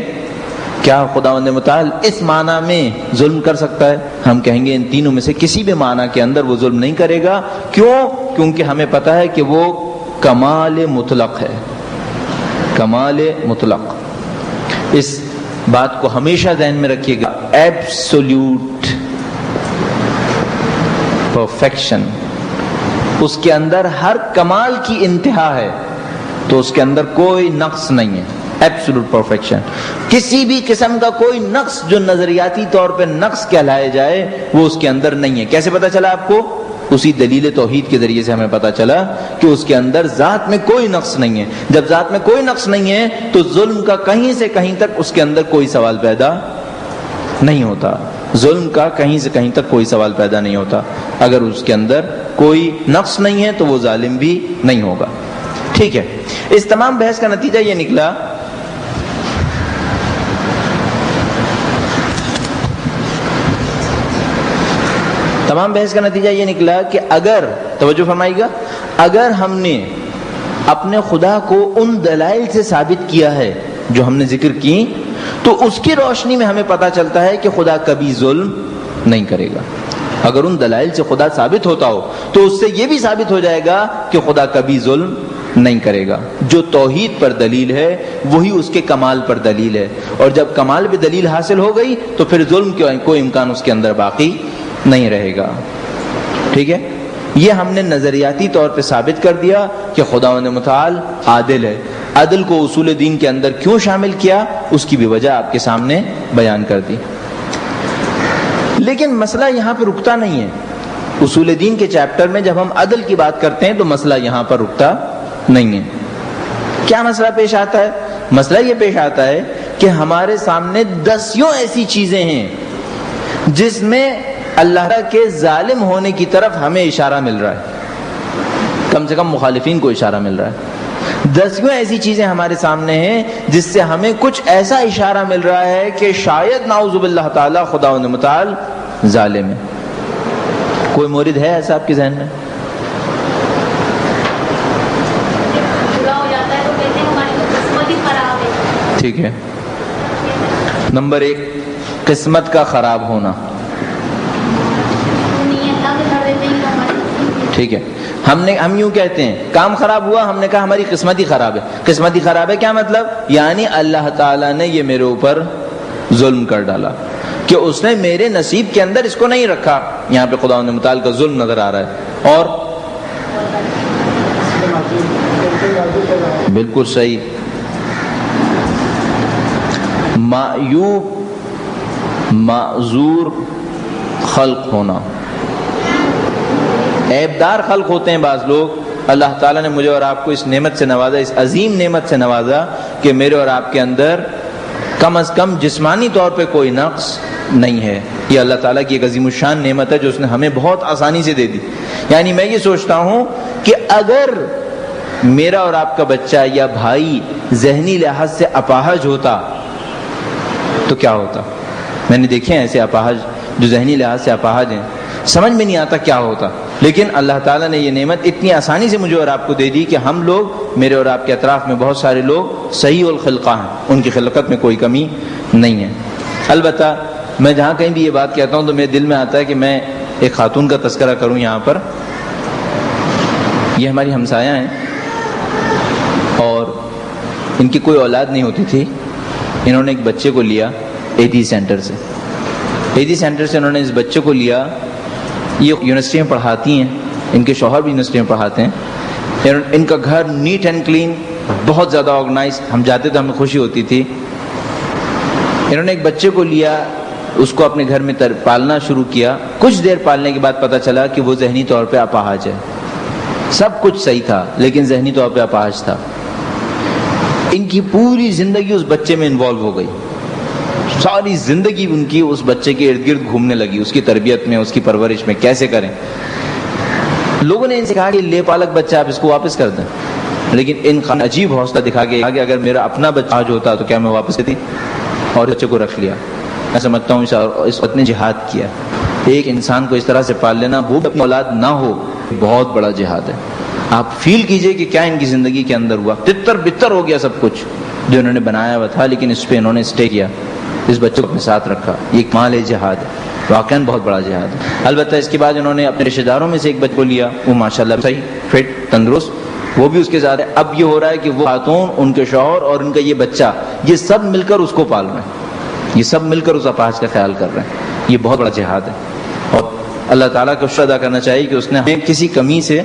کیا خداوند متعال اس معنی میں ظلم کر سکتا ہے؟ ہم کہیں گے ان تینوں میں سے کسی بھی معنی کے اندر وہ ظلم نہیں کرے گا. کیوں؟ کیونکہ ہمیں پتہ ہے کہ وہ کمال مطلق ہے, کمال مطلق. اس بات کو ہمیشہ ذہن میں رکھیے گا, ایبسولوٹ پرفیکشن, اس کے اندر ہر کمال کی انتہا ہے, تو اس کے اندر کوئی نقص نہیں ہے. ایبسولوٹ پرفیکشن, کسی بھی قسم کا کوئی نقص جو نظریاتی طور پہ نقص کہلائے جائے وہ اس کے اندر نہیں ہے. کیسے پتا چلا آپ کو؟ اسی دلیل توحید کے ذریعے سے ہمیں پتا چلا کہ اس کے اندر ذات میں کوئی نقص نہیں ہے. جب ذات میں کوئی نقص نہیں ہے تو ظلم کا کہیں سے کہیں تک اس کے اندر کوئی سوال پیدا نہیں ہوتا. ظلم کا کہیں سے کہیں تک کوئی سوال پیدا نہیں ہوتا. اگر اس کے اندر کوئی نقص نہیں ہے تو وہ ظالم بھی نہیں ہوگا. ٹھیک ہے, اس تمام بحث کا نتیجہ یہ نکلا کہ اگر, توجہ فرمائیے گا, اگر ہم نے اپنے خدا کو ان دلائل سے ثابت کیا ہے جو ہم نے ذکر کی, تو اس کی روشنی میں ہمیں پتا چلتا ہے کہ خدا کبھی ظلم نہیں کرے گا. اگر ان دلائل سے خدا ثابت ہوتا ہو تو اس سے یہ بھی ثابت ہو جائے گا کہ خدا کبھی ظلم نہیں کرے گا. جو توحید پر دلیل ہے وہی اس کے کمال پر دلیل ہے, اور جب کمال پہ دلیل حاصل ہو گئی تو پھر ظلم کا کوئی امکان اس کے اندر باقی نہیں رہے گا. ٹھیک ہے, یہ ہم نے نظریاتی طور پہ ثابت کر دیا کہ خداوند متعال عادل ہے. عدل کو اصول دین کے اندر کیوں شامل کیا, اس کی بھی وجہ آپ کے سامنے بیان کر دی. لیکن مسئلہ یہاں پہ رکتا نہیں ہے. اصول دین کے چیپٹر میں جب ہم عدل کی بات کرتے ہیں تو مسئلہ یہاں پر رکتا نہیں ہے. کیا مسئلہ پیش آتا ہے؟ مسئلہ یہ پیش آتا ہے کہ ہمارے سامنے دسیوں ایسی چیزیں ہیں جس میں اللہ کے ظالم ہونے کی طرف ہمیں اشارہ مل رہا ہے، کم سے کم مخالفین کو اشارہ مل رہا ہے۔ 10 ایسی چیزیں ہمارے سامنے ہیں جس سے ہمیں کچھ ایسا اشارہ مل رہا ہے کہ شاید نعوذ باللہ تعالی خدا و متعال ظالم ہے۔ کوئی مورد ہے ایسا آپ کے ذہن میں؟ ٹھیک ہے، نمبر 1 قسمت کا خراب ہونا، ٹھیک ہے۔ ہم یوں کہتے ہیں کام خراب ہوا، ہم نے کہا ہماری قسمت ہی خراب ہے۔ قسمت ہی خراب ہے کیا مطلب؟ یعنی اللہ تعالیٰ نے یہ میرے اوپر ظلم کر ڈالا کہ اس نے میرے نصیب کے اندر اس کو نہیں رکھا۔ یہاں پہ خدا متعال کا ظلم نظر آ رہا ہے۔ اور بالکل صحیح، معیوب معذور خلق ہونا، عیبدار خلق ہوتے ہیں بعض لوگ۔ اللہ تعالیٰ نے مجھے اور آپ کو اس نعمت سے نوازا، اس عظیم نعمت سے نوازا کہ میرے اور آپ کے اندر کم از کم جسمانی طور پہ کوئی نقص نہیں ہے۔ یہ اللہ تعالیٰ کی ایک عظیم الشان نعمت ہے جو اس نے ہمیں بہت آسانی سے دے دی۔ یعنی میں یہ سوچتا ہوں کہ اگر میرا اور آپ کا بچہ یا بھائی ذہنی لحاظ سے اپاہج ہوتا تو کیا ہوتا؟ میں نے دیکھے ہیں ایسے اپاہج جو ذہنی لحاظ سے اپاہج ہیں، سمجھ میں نہیں آتا کیا ہوتا، لیکن اللہ تعالیٰ نے یہ نعمت اتنی آسانی سے مجھے اور آپ کو دے دی کہ ہم لوگ، میرے اور آپ کے اطراف میں بہت سارے لوگ صحیح الخلقہ ہیں، ان کی خلقت میں کوئی کمی نہیں ہے۔ البتہ میں جہاں کہیں بھی یہ بات کہتا ہوں تو میرے دل میں آتا ہے کہ میں ایک خاتون کا تذکرہ کروں یہاں پر۔ یہ ہماری ہمسایہ ہیں اور ان کی کوئی اولاد نہیں ہوتی تھی۔ انہوں نے ایک بچے کو لیا ایدھی سینٹر سے، ایدھی سینٹر سے انہوں نے اس بچے کو لیا۔ یہ یونیورسٹی میں پڑھاتی ہیں، ان کے شوہر بھی یونیورسٹی میں پڑھاتے ہیں۔ ان کا گھر نیٹ اینڈ کلین، بہت زیادہ آرگنائز، ہم جاتے تو ہمیں خوشی ہوتی تھی۔ انہوں نے ایک بچے کو لیا، اس کو اپنے گھر میں پالنا شروع کیا۔ کچھ دیر پالنے کے بعد پتہ چلا کہ وہ ذہنی طور پہ اپاہج ہے۔ سب کچھ صحیح تھا لیکن ذہنی طور پہ اپاہج تھا۔ ان کی پوری زندگی اس بچے میں انوالو ہو گئی، ساری زندگی ان کی اس بچے کے ارد گرد گھومنے لگی، اس کی تربیت میں، اس کی پرورش میں کیسے کریں۔ لوگوں نے ان سے کہا کہ لے پالک بچہ آپ اس کو واپس کر دیں، لیکن ان کا عجیب حوصلہ دکھا کے کہ اگر میرا اپنا بچہ آج ہوتا تو کیا میں واپس دیتی، اور بچے کو رکھ لیا۔ میں سمجھتا ہوں اس وقت نے جہاد کیا۔ ایک انسان کو اس طرح سے پال لینا، وہ اپنی اولاد نہ ہو، بہت بڑا جہاد ہے۔ آپ فیل کیجئے کہ کیا ان کی زندگی کے اندر ہوا، تتر بتر ہو گیا سب کچھ جو انہوں نے بنایا ہوا تھا، لیکن اس پہ انہوں نے اسٹے کیا، اس بچے کو اپنے ساتھ رکھا۔ یہ کمال ہے جہاد ہے، واقعاً بہت بڑا جہاد ہے۔ البتہ اس کے بعد انہوں نے اپنے رشتہ داروں میں سے ایک بچے کو لیا، وہ ماشاءاللہ صحیح فٹ تندرست، وہ بھی اس کے ساتھ ہے۔ اب یہ ہو رہا ہے کہ وہ خاتون، ان کے شوہر اور ان کا یہ بچہ، یہ سب مل کر اس کو پال رہے ہیں، یہ سب مل کر اس اپاہج کا خیال کر رہے ہیں۔ یہ بہت بڑا جہاد ہے، اور اللہ تعالیٰ کا شکر ادا کرنا چاہیے کہ اس نے ہمیں کسی کمی سے،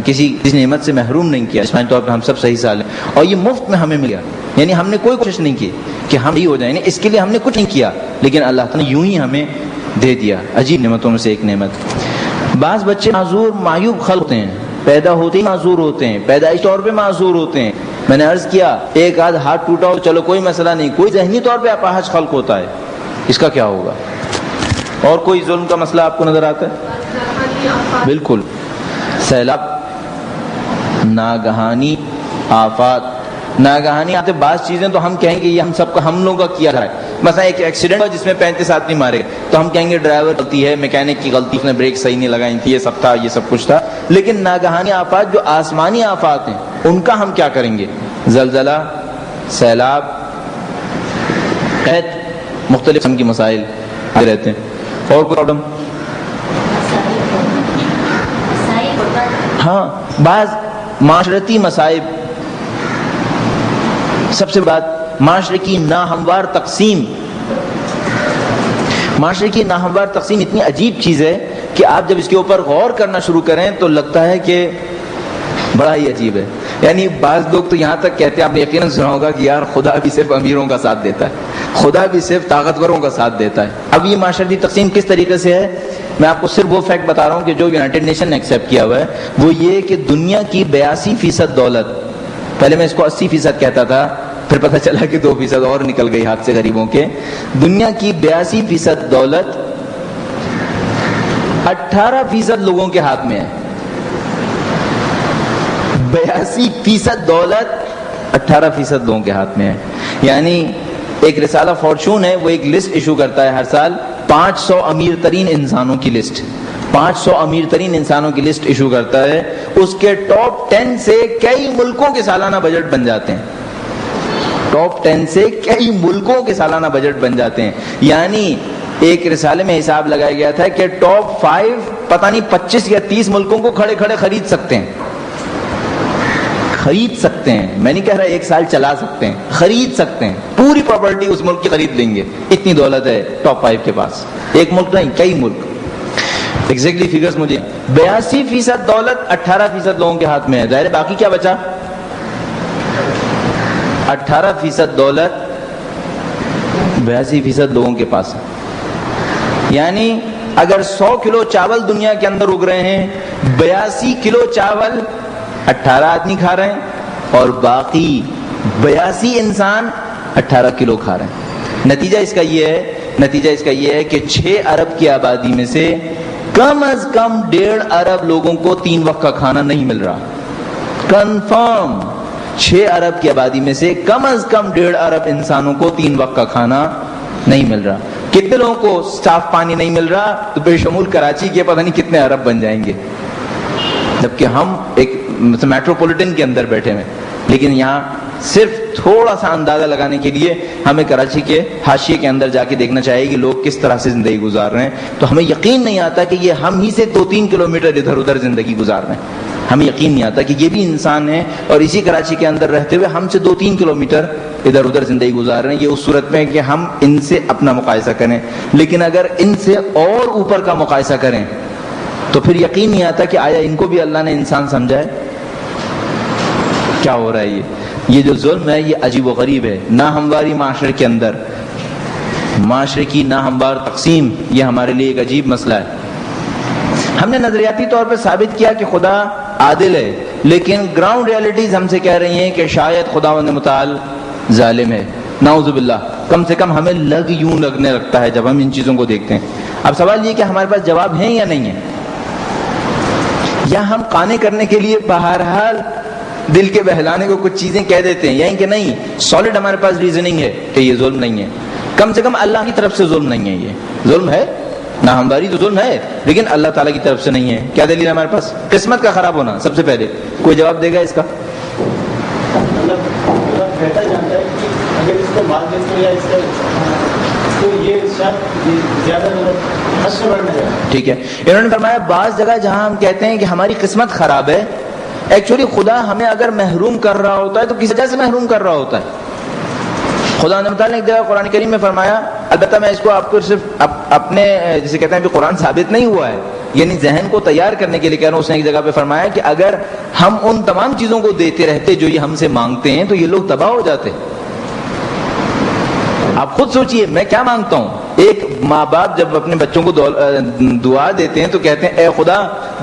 کسی نعمت سے محروم نہیں کیا۔ جسمانی طور پہ ہم سب صحیح سال ہیں اور یہ مفت میں ہمیں ملا، یعنی ہم نے کوئی کوشش نہیں کی کہ ہم صحیح ہو جائیں، اس کے لیے ہم نے کچھ نہیں کیا، لیکن اللہ تعالیٰ نے یوں ہی ہمیں دے دیا۔ عجیب نعمتوں میں سے ایک نعمت۔ بعض بچے معذور معیوب خلق ہوتے ہیں، پیدا ہوتے ہی معذور ہوتے ہیں، پیدائش طور پہ معذور ہوتے ہیں۔ میں نے عرض کیا ایک آدھ ہاتھ ٹوٹا ہو چلو کوئی مسئلہ نہیں، کوئی ذہنی طور پہ اپاہج خلق ہوتا ہے، اس کا کیا ہوگا؟ اور کوئی ظلم کا مسئلہ آپ کو نظر آتا ہے؟ بالکل، سیلاب، ناگہانی آفات، ناگہانی آتے بعض چیزیں تو ہم کہیں گے یہ ہم سب کا، ہم لوگوں کا کیا ہے۔ مثلا ایک ایکسیڈنٹ ہوا جس میں 35 آدمی مارے گئے تو ہم کہیں گے ڈرائیور غلطی ہے، میکینک کی غلطی، اس نے بریک صحیح نہیں لگائی تھی، یہ سب تھا، یہ سب کچھ تھا۔ لیکن ناگہانی آفات جو آسمانی آفات ہیں ان کا ہم کیا کریں گے؟ زلزلہ، سیلاب، قحط، مختلف قسم کے مسائل آتے رہتے ہیں۔ اور کوئی پرابلم؟ ہاں، بعض معاشرتی مصائب، سب سے بات معاشرے کی ناہموار تقسیم۔ معاشرے کی ناہموار تقسیم اتنی عجیب چیز ہے کہ آپ جب اس کے اوپر غور کرنا شروع کریں تو لگتا ہے کہ بڑا ہی عجیب ہے۔ یعنی بعض لوگ تو یہاں تک کہتے ہیں، آپ نے یقیناً سنا ہوگا کہ یار خدا بھی صرف امیروں کا ساتھ دیتا ہے، خدا بھی صرف طاقتوروں کا ساتھ دیتا ہے۔ اب یہ معاشرتی تقسیم کس طریقے سے ہے؟ میں آپ کو صرف وہ فیکٹ بتا رہا ہوں کہ جو یونائٹڈ نیشن نے ایکسیپٹ کیا ہوا ہے، وہ یہ کہ دنیا کی 82% دولت، پہلے میں اس کو 80% کہتا تھا، پھر پتہ چلا کہ 2% اور نکل گئی ہاتھ سے غریبوں کے۔ دنیا کی 82% دولت 18% لوگوں کے ہاتھ میں ہے. 82% دولت 18% لوگوں کے ہاتھ میں ہے. یعنی ایک رسالہ فارچون ہے، وہ ایک لسٹ ایشو کرتا ہے ہر سال، 500 امیر ترین انسانوں کی لسٹ، 500 امیر ترین انسانوں کی لسٹ ایشو کرتا ہے. اس کے ٹاپ 10 سے کئی ملکوں کے سالانہ بجٹ بن جاتے ہیں. ٹاپ 10 سے کئی ملکوں کے سالانہ بجٹ بن جاتے ہیں. یعنی ایک رسالے میں حساب لگایا گیا تھا کہ ٹاپ 5 پتہ نہیں 25 یا 30 ملکوں کو کھڑے کھڑے خرید سکتے ہیں. خرید سکتے ہیں، میں نہیں کہہ رہا ایک سال چلا سکتے ہیں، خرید سکتے ہیں. پوری پراپرٹی اس ملک کی خرید لیں گے، اتنی دولت ہے ٹاپ 5 کے پاس. ایک ملک نہیں، کئی ملک. ایگزیکٹلی فیگرز مجھے 82% دولت 18% لوگوں کے ہاتھ میں ہے. ظاہر باقی کیا بچا؟ 18% دولت 82% لوگوں کے پاس ہے. یعنی اگر 100 کلو چاول دنیا کے اندر اگ رہے ہیں، 82 کلو چاول 18 آدمی کھا رہے ہیں اور باقی 82 انسان 18 کلو کھا رہے ہیں. نتیجہ اس کا یہ ہے کہ 6 ارب کی آبادی میں سے کم از کم 1.5 ارب لوگوں کو 3 وقت کا کھانا نہیں مل رہا. کنفرم 6 ارب کی آبادی میں سے کم از کم 1.5 ارب انسانوں کو 3 وقت کا کھانا نہیں مل رہا. کتنے لوگوں کو صاف پانی نہیں مل رہا؟ تو بے شمول کراچی کے پتہ نہیں کتنے ارب بن جائیں گے، جبکہ ہم ایک میٹروپولیٹن کے اندر بیٹھے ہوئے. لیکن یہاں صرف تھوڑا سا اندازہ لگانے کے لیے ہمیں کراچی کے حاشیے کے اندر جا کے دیکھنا چاہیے کہ لوگ کس طرح سے زندگی گزار رہے ہیں. تو ہمیں یقین نہیں آتا کہ یہ ہم ہی سے 2-3 کلومیٹر ادھر ادھر زندگی گزار رہے ہیں. ہمیں یقین نہیں آتا کہ یہ بھی انسان ہیں اور اسی کراچی کے اندر رہتے ہوئے ہم سے 2-3 کلومیٹر ادھر ادھر زندگی گزار رہے ہیں. یہ اس صورت میں کہ ہم ان سے اپنا مقایسہ کریں. لیکن اگر ان سے اور اوپر کا مقایسہ کریں تو پھر یقین نہیں آتا کہ آیا ان کو بھی اللہ نے انسان سمجھا ہے. کیا ہو رہا ہے یہ جو ظلم ہے یہ عجیب و غریب ہے. ناہمواری معاشرے کے اندر، معاشرے کی ناہموار تقسیم، یہ ہمارے لیے ایک عجیب مسئلہ ہے. ہم نے نظریاتی طور پر ثابت کیا کہ خدا عادل ہے، لیکن گراؤنڈ ریالٹیز ہم سے کہہ رہی ہیں کہ شاید خداوند متعال ظالم ہے. نعوذ باللہ. کم سے کم ہمیں یوں لگنے لگتا ہے جب ہم ان چیزوں کو دیکھتے ہیں. اب سوال یہ کہ ہمارے پاس جواب ہیں یا نہیں ہے، یا ہم قانے کرنے کے لیے بہرحال دل کے بہلانے کو کچھ چیزیں کہہ دیتے ہیں، یعنی کہ نہیں سالڈ ہمارے پاس ریزننگ ہے کہ یہ ظلم نہیں ہے. کم سے کم اللہ کی طرف سے ظلم نہیں ہے. یہ ظلم ہے، ناہمواری تو ظلم ہے، لیکن اللہ تعالیٰ کی طرف سے نہیں ہے. کیا دلیل ہے ہمارے پاس؟ قسمت کا خراب ہونا. سب سے پہلے کوئی جواب دے گا اس کا؟ ٹھیک ہے. انہوں نے فرمایا بعض جگہ جہاں ہم کہتے ہیں کہ ہماری قسمت خراب ہے، ایکچولی خدا ہمیں اگر محروم کر رہا ہوتا ہے تو کس وجہ سے محروم کر رہا ہوتا ہے. خدا نے ایک جگہ قرآن کریم میں فرمایا، البتہ میں اس کو آپ کو صرف اپنے جسے کہتے ہیں کہ قرآن ثابت نہیں ہوا ہے، یعنی ذہن کو تیار کرنے کے لیے کہہ رہا ہوں. اس نے ایک جگہ پہ فرمایا کہ اگر ہم ان تمام چیزوں کو دیتے رہتے جو یہ ہم سے مانگتے ہیں تو یہ لوگ تباہ ہو جاتے. آپ خود سوچئے میں کیا مانگتا ہوں. ایک ماں باپ جب اپنے بچوں کو دعا دیتے ہیں تو کہتے ہیں اے خدا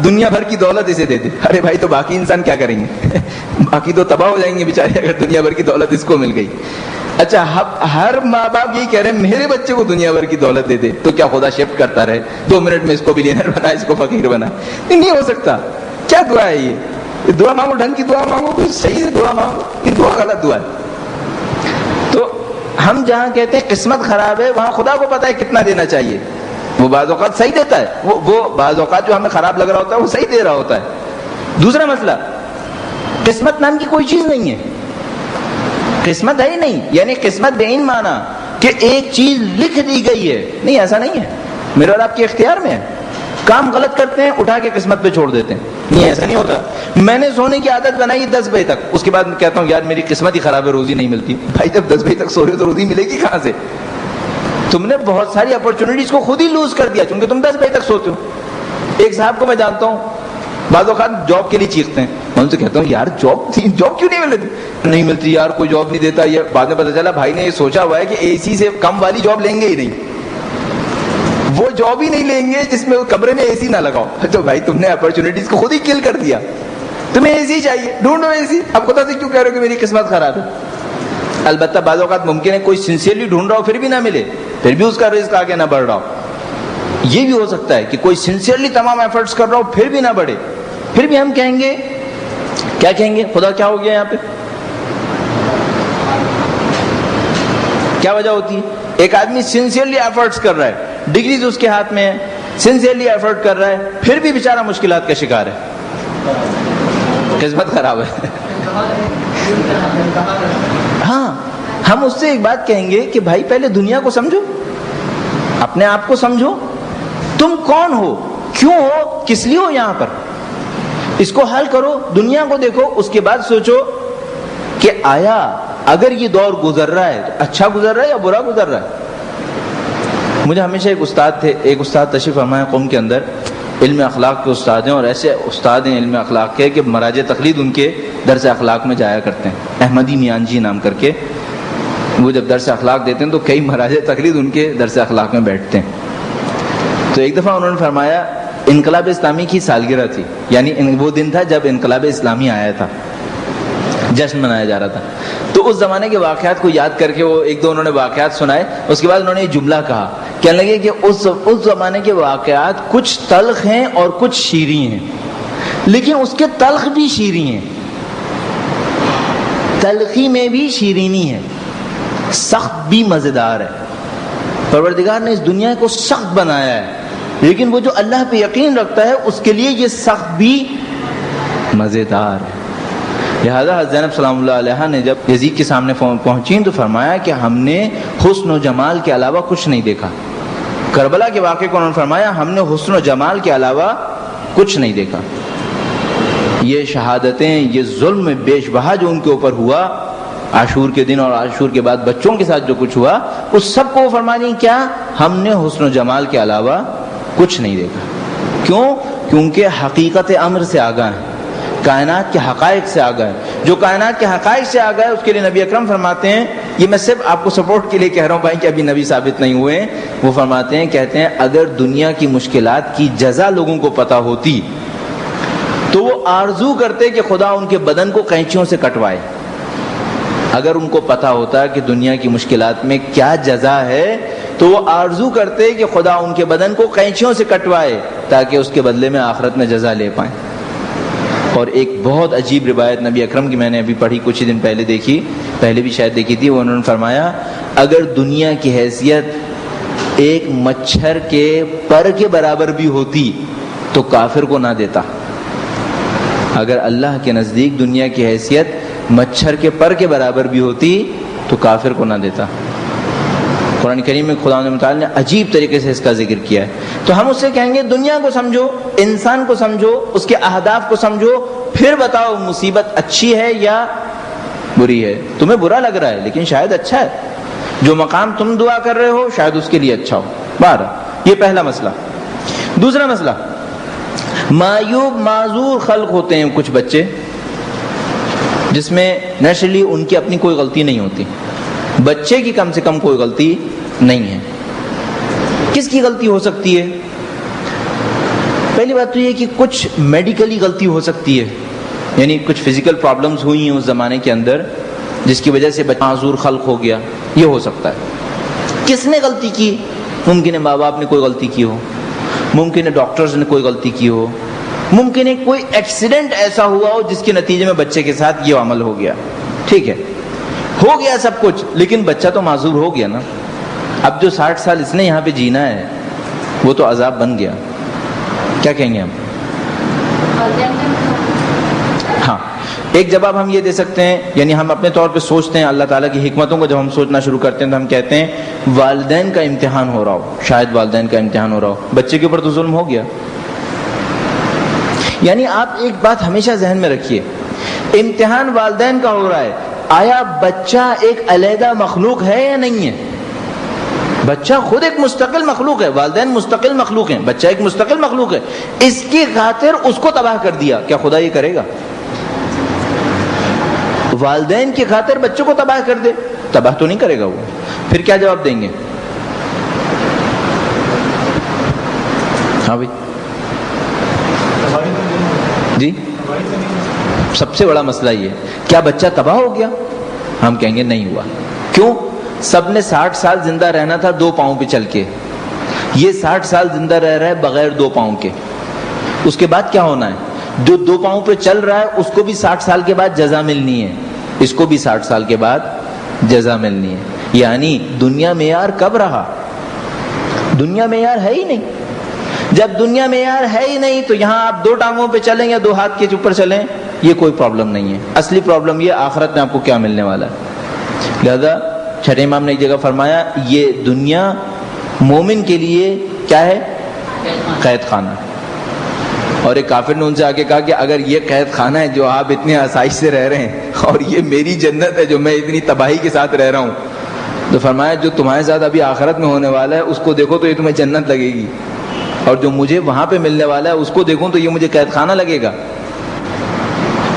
دنیا بھر کی دولت اسے دے دے. ارے بھائی تو باقی انسان کیا کریں گے؟ باقی تو تباہ ہو جائیں گے بیچارے اگر دنیا بھر کی دولت اس کو مل گئی. اچھا ہر ماں باپ یہی کہہ رہے ہیں میرے بچے کو دنیا بھر کی دولت دے دے، تو کیا خدا شفٹ کرتا رہے 2 منٹ میں اس کو بلینئر بنا اس کو فقیر بنا؟ نہیں ہو سکتا. کیا دعا ہے یہ؟ دعا مانگو ڈھنگ کی دعا مانگو، کوئی صحیح سے دعا مانگو. یہ دعا غلط دعا ہے. تو ہم جہاں کہتے ہیں قسمت خراب ہے وہاں خدا کو پتا ہے کتنا دینا چاہیے. وہ بعض اوقات صحیح دیتا ہے، وہ بعض اوقات جو ہمیں خراب لگ رہا ہوتا ہے وہ صحیح دے رہا ہوتا ہے. دوسرا مسئلہ، قسمت نام کی کوئی چیز نہیں ہے. قسمت ہے ہی نہیں. یعنی قسمت بین مانا کہ ایک چیز لکھ دی گئی ہے، نہیں ایسا نہیں ہے. میرے اور آپ کے اختیار میں ہے. کام غلط کرتے ہیں اٹھا کے قسمت پہ چھوڑ دیتے ہیں، نہیں ایسا نہیں ہوتا. میں نے سونے کی عادت بنائی 10 بجے تک، اس کے بعد میں کہتا ہوں یار میری قسمت ہی خراب ہے، روزی نہیں ملتی. بھائی جب 10 بجے تک سو رہے ہو تو روزی ملے گی کہاں سے؟ تم نے بہت ساری اپرچونٹیز کو خود ہی لوز کر دیا کیونکہ تم 10 بجے تک سوتے ہو. ایک صاحب کو میں جانتا ہوں بعض اوقات جاب کے لیے چیختے ہیں. میں ان سے کہتا ہوں یار جاب کیوں نہیں ملتی؟ نہیں ملتی یار، کوئی جاب نہیں دیتا. یہ بعد میں پتہ چلا بھائی نے یہ سوچا ہوا ہے کہ اے سی سے کم والی جاب لیں گے ہی نہیں، وہ جاب ہی نہیں لیں گے جس میں کمرے میں اے سی نہ لگاؤ. تو بھائی تم نے اپرچونٹیز کو خود ہی کل کر دیا. تمہیں اے سی چاہیے، ڈھونڈو اے سی. اب خدا سے کیوں کہہ رہے ہو کہ میری قسمت خراب ہے؟ البتہ بعض اوقات ممکن ہے کوئی سنسیئرلی ڈھونڈ رہا ہو پھر بھی نہ ملے، پھر بھی اس کا رزق آگے نہ بڑھ رہا ہو. یہ بھی ہو سکتا ہے کہ کوئی سنسیئرلی تمام ایفرٹس کر رہا ہو پھر بھی نہ بڑھے، پھر بھی ہم کہیں گے کیا کہیں گے؟ خدا کیا ہو گیا یہاں پہ؟ کیا وجہ ہوتی ہے؟ ایک آدمی سنسیئرلی ایفرٹس کر رہا ہے، ڈگریز اس کے ہاتھ میں ہے، سنسیئرلی ایفرٹ کر رہا ہے، پھر بھی بیچارہ مشکلات کا شکار ہے، قسمت خراب ہے۔ ہاں، ہم اس سے ایک بات کہیں گے کہ بھائی پہلے دنیا کو سمجھو، اپنے آپ کو سمجھو، تم کون ہو، کیوں ہو، کس لیے ہو یہاں پر، اس کو حل کرو، دنیا کو دیکھو، اس کے بعد سوچو کہ آیا اگر یہ دور گزر رہا ہے تو اچھا گزر رہا ہے یا برا گزر رہا ہے۔ مجھے ہمیشہ ایک استاد تشریف فرمائے قوم کے اندر، علم اخلاق کے استاد ہیں، اور ایسے استاد ہیں علم اخلاق کے کہ مراجع تقلید ان کے درس اخلاق میں جایا کرتے ہیں، احمدی میان جی نام کر کے، وہ جب درس اخلاق دیتے ہیں تو کئی مراجع تقلید ان کے درس اخلاق میں بیٹھتے ہیں۔ تو ایک دفعہ انہوں نے فرمایا انقلاب اسلامی کی سالگرہ تھی، یعنی وہ دن تھا جب انقلاب اسلامی آیا تھا، جشن منایا جا رہا تھا، تو اس زمانے کے واقعات کو یاد کر کے وہ ایک دو انہوں نے واقعات سنائے، اس کے بعد انہوں نے یہ جملہ کہا، کہنے لگے کہ اس زمانے کے واقعات کچھ تلخ ہیں اور کچھ شیریں ہیں، لیکن اس کے تلخ بھی شیریں ہیں، تلخی میں بھی شیرینی ہے، سخت بھی مزیدار ہے۔ پروردگار نے اس دنیا کو سخت بنایا ہے، لیکن وہ جو اللہ پہ یقین رکھتا ہے اس کے لیے یہ سخت بھی مزیدار ہے۔ لہذا زینب سلام اللہ علیہ نے جب یزید کے سامنے پہنچیں تو فرمایا کہ ہم نے حسن و جمال کے علاوہ کچھ نہیں دیکھا۔ کربلا کے واقعے کو انہوں نے فرمایا ہم نے حسن و جمال کے علاوہ کچھ نہیں دیکھا۔ یہ شہادتیں، یہ ظلم بیش بہا جو ان کے اوپر ہوا عاشور کے دن اور عاشور کے بعد بچوں کے ساتھ جو کچھ ہوا، اس سب کو وہ فرمانی کیا؟ ہم نے حسن و جمال کے علاوہ کچھ نہیں دیکھا۔ کیوں؟ کیونکہ حقیقت امر سے آگاہ ہیں، کائنات کے حقائق سے آگاہ ہے۔ جو کائنات کے حقائق سے آگاہ ہے اس کے لیے نبی اکرم فرماتے ہیں، یہ میں صرف آپ کو سپورٹ کے لیے کہہ رہا ہوں بھائی کہ ابھی نبی ثابت نہیں ہوئے ہیں، وہ فرماتے ہیں، کہتے ہیں اگر دنیا کی مشکلات کی جزا لوگوں کو پتہ ہوتی تو وہ آرزو کرتے کہ خدا ان کے بدن کو قینچیوں سے کٹوائے۔ اگر ان کو پتہ ہوتا کہ دنیا کی مشکلات میں کیا جزا ہے تو وہ آرزو کرتے کہ خدا ان کے بدن کو قینچیوں سے کٹوائے تاکہ اس کے بدلے میں آخرت میں جزا لے پائیں۔ اور ایک بہت عجیب روایت نبی اکرم کی میں نے ابھی پڑھی، کچھ ہی دن پہلے دیکھی، پہلے بھی شاید دیکھی تھی، وہ انہوں نے فرمایا اگر دنیا کی حیثیت ایک مچھر کے پر کے برابر بھی ہوتی تو کافر کو نہ دیتا۔ اگر اللہ کے نزدیک دنیا کی حیثیت مچھر کے پر کے برابر بھی ہوتی تو کافر کو نہ دیتا۔ قرآن کریم میں خدا متعال نے عجیب طریقے سے اس کا ذکر کیا ہے۔ تو ہم اس سے کہیں گے دنیا کو سمجھو، انسان کو سمجھو، اس کے اہداف کو سمجھو، پھر بتاؤ مصیبت اچھی ہے یا بری ہے۔ تمہیں برا لگ رہا ہے لیکن شاید اچھا ہے، جو مقام تم دعا کر رہے ہو شاید اس کے لیے اچھا ہو۔ بہرحال یہ پہلا مسئلہ۔ دوسرا مسئلہ، معیوب معذور خلق ہوتے ہیں کچھ بچے جس میں نیچرلی ان کی اپنی کوئی غلطی نہیں ہوتی، بچے کی کم سے کم کوئی غلطی نہیں ہے۔ کس کی غلطی ہو سکتی ہے؟ پہلی بات تو یہ کہ کچھ میڈیکلی غلطی ہو سکتی ہے، یعنی کچھ فزیکل پرابلمز ہوئی ہیں اس زمانے کے اندر جس کی وجہ سے بچہ معذور خلق ہو گیا، یہ ہو سکتا ہے۔ کس نے غلطی کی؟ ممکن ہے ماں باپ نے کوئی غلطی کی ہو، ممکن ہے ڈاکٹرز نے کوئی غلطی کی ہو، ممکن ہے کوئی ایکسیڈنٹ ایسا ہوا ہو جس کے نتیجے میں بچے کے ساتھ یہ عمل ہو گیا، ٹھیک ہے، ہو گیا سب کچھ، لیکن بچہ تو معذور ہو گیا نا۔ اب جو 60 سال اس نے یہاں پہ جینا ہے وہ تو عذاب بن گیا، کیا کہیں گے ہم؟ ہاں، ایک جواب ہم یہ دے سکتے ہیں، یعنی ہم اپنے طور پہ سوچتے ہیں اللہ تعالیٰ کی حکمتوں کو جب ہم سوچنا شروع کرتے ہیں تو ہم کہتے ہیں والدین کا امتحان ہو رہا ہو، شاید والدین کا امتحان ہو رہا ہو، بچے کے اوپر تو ظلم ہو گیا۔ یعنی آپ ایک بات ہمیشہ ذہن میں رکھیے، امتحان والدین کا ہو رہا ہے، آیا بچہ ایک علیحدہ مخلوق ہے یا نہیں ہے؟ بچہ خود ایک مستقل مخلوق ہے، والدین مستقل مخلوق ہیں، بچہ ایک مستقل مخلوق ہے، اس کی خاطر اس کو تباہ کر دیا، کیا خدا یہ کرے گا؟ والدین کی خاطر بچوں کو تباہ کر دے، تباہ تو نہیں کرے گا وہ، پھر کیا جواب دیں گے؟ ہاں بھائی جی، سب سے بڑا مسئلہ یہ، کیا بچہ تباہ ہو گیا؟ ہم کہیں گے نہیں ہوا۔ کیوں؟ سب نے 60 سال زندہ رہنا تھا 2 پاؤں پہ چل کے، یہ 60 سال زندہ رہ رہا ہے بغیر 2 پاؤں کے، اس کے بعد کیا ہونا ہے؟ جو 2 پاؤں پہ چل رہا ہے اس کو بھی 60 سال کے بعد جزا ملنی ہے، اس کو بھی 60 سال کے بعد جزا ملنی ہے. یعنی دنیا معیار کب رہا؟ دنیا معیار ہے ہی نہیں. جب دنیا معیار ہے ہی نہیں تو یہاں آپ 2 ٹانگوں پہ چلیں یا 2 ہاتھ کے اوپر چلیں، یہ کوئی پرابلم نہیں ہے. اصلی پرابلم یہ آخرت میں آپ کو کیا ملنے والا ہے. لہذا چھٹے امام نے ایک جگہ فرمایا یہ دنیا مومن کے لیے کیا ہے؟ قید خانہ. اور ایک کافر نے ان سے آگے کہا کہ اگر یہ قید خانہ ہے جو آپ اتنے آسائش سے رہ رہے ہیں اور یہ میری جنت ہے جو میں اتنی تباہی کے ساتھ رہ رہا ہوں، تو فرمایا جو تمہارے ساتھ ابھی آخرت میں ہونے والا ہے اس کو دیکھو تو یہ تمہیں جنت لگے گی، اور جو مجھے وہاں پہ ملنے والا ہے اس کو دیکھوں تو یہ مجھے قید خانہ لگے گا.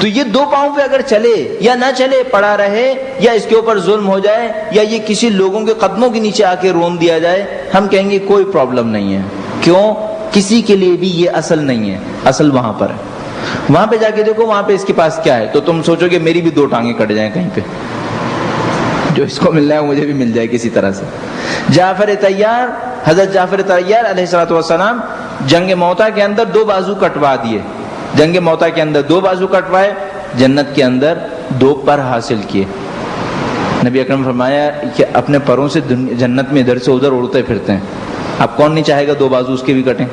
تو یہ 2 پاؤں پہ اگر چلے یا نہ چلے، پڑا رہے یا اس کے اوپر ظلم ہو جائے یا یہ کسی لوگوں کے قدموں کے نیچے آ کے رون دیا جائے، ہم کہیں گے کوئی پرابلم نہیں ہے. کیوں؟ کسی کے لیے بھی یہ اصل نہیں ہے، اصل وہاں پر ہے. وہاں پہ جا کے دیکھو وہاں پہ اس کے پاس کیا ہے، تو تم سوچو کہ میری بھی 2 ٹانگیں کٹ جائیں کہیں پہ، جو اس کو مل رہا ہے مجھے بھی مل جائے کسی طرح سے. جعفر طیار، حضرت جعفر طیار علیہ الصلوۃ والسلام جنگ موتا کے اندر 2 بازو کٹوا دیے. جنگ موتا کے اندر 2 بازو کٹوائے، جنت کے اندر 2 پر حاصل کیے. نبی اکرم فرمایا کہ اپنے پروں سے جنت میں ادھر سے ادھر اڑتے پھرتے ہیں. اب کون نہیں چاہے گا 2 بازو اس کے بھی کٹیں؟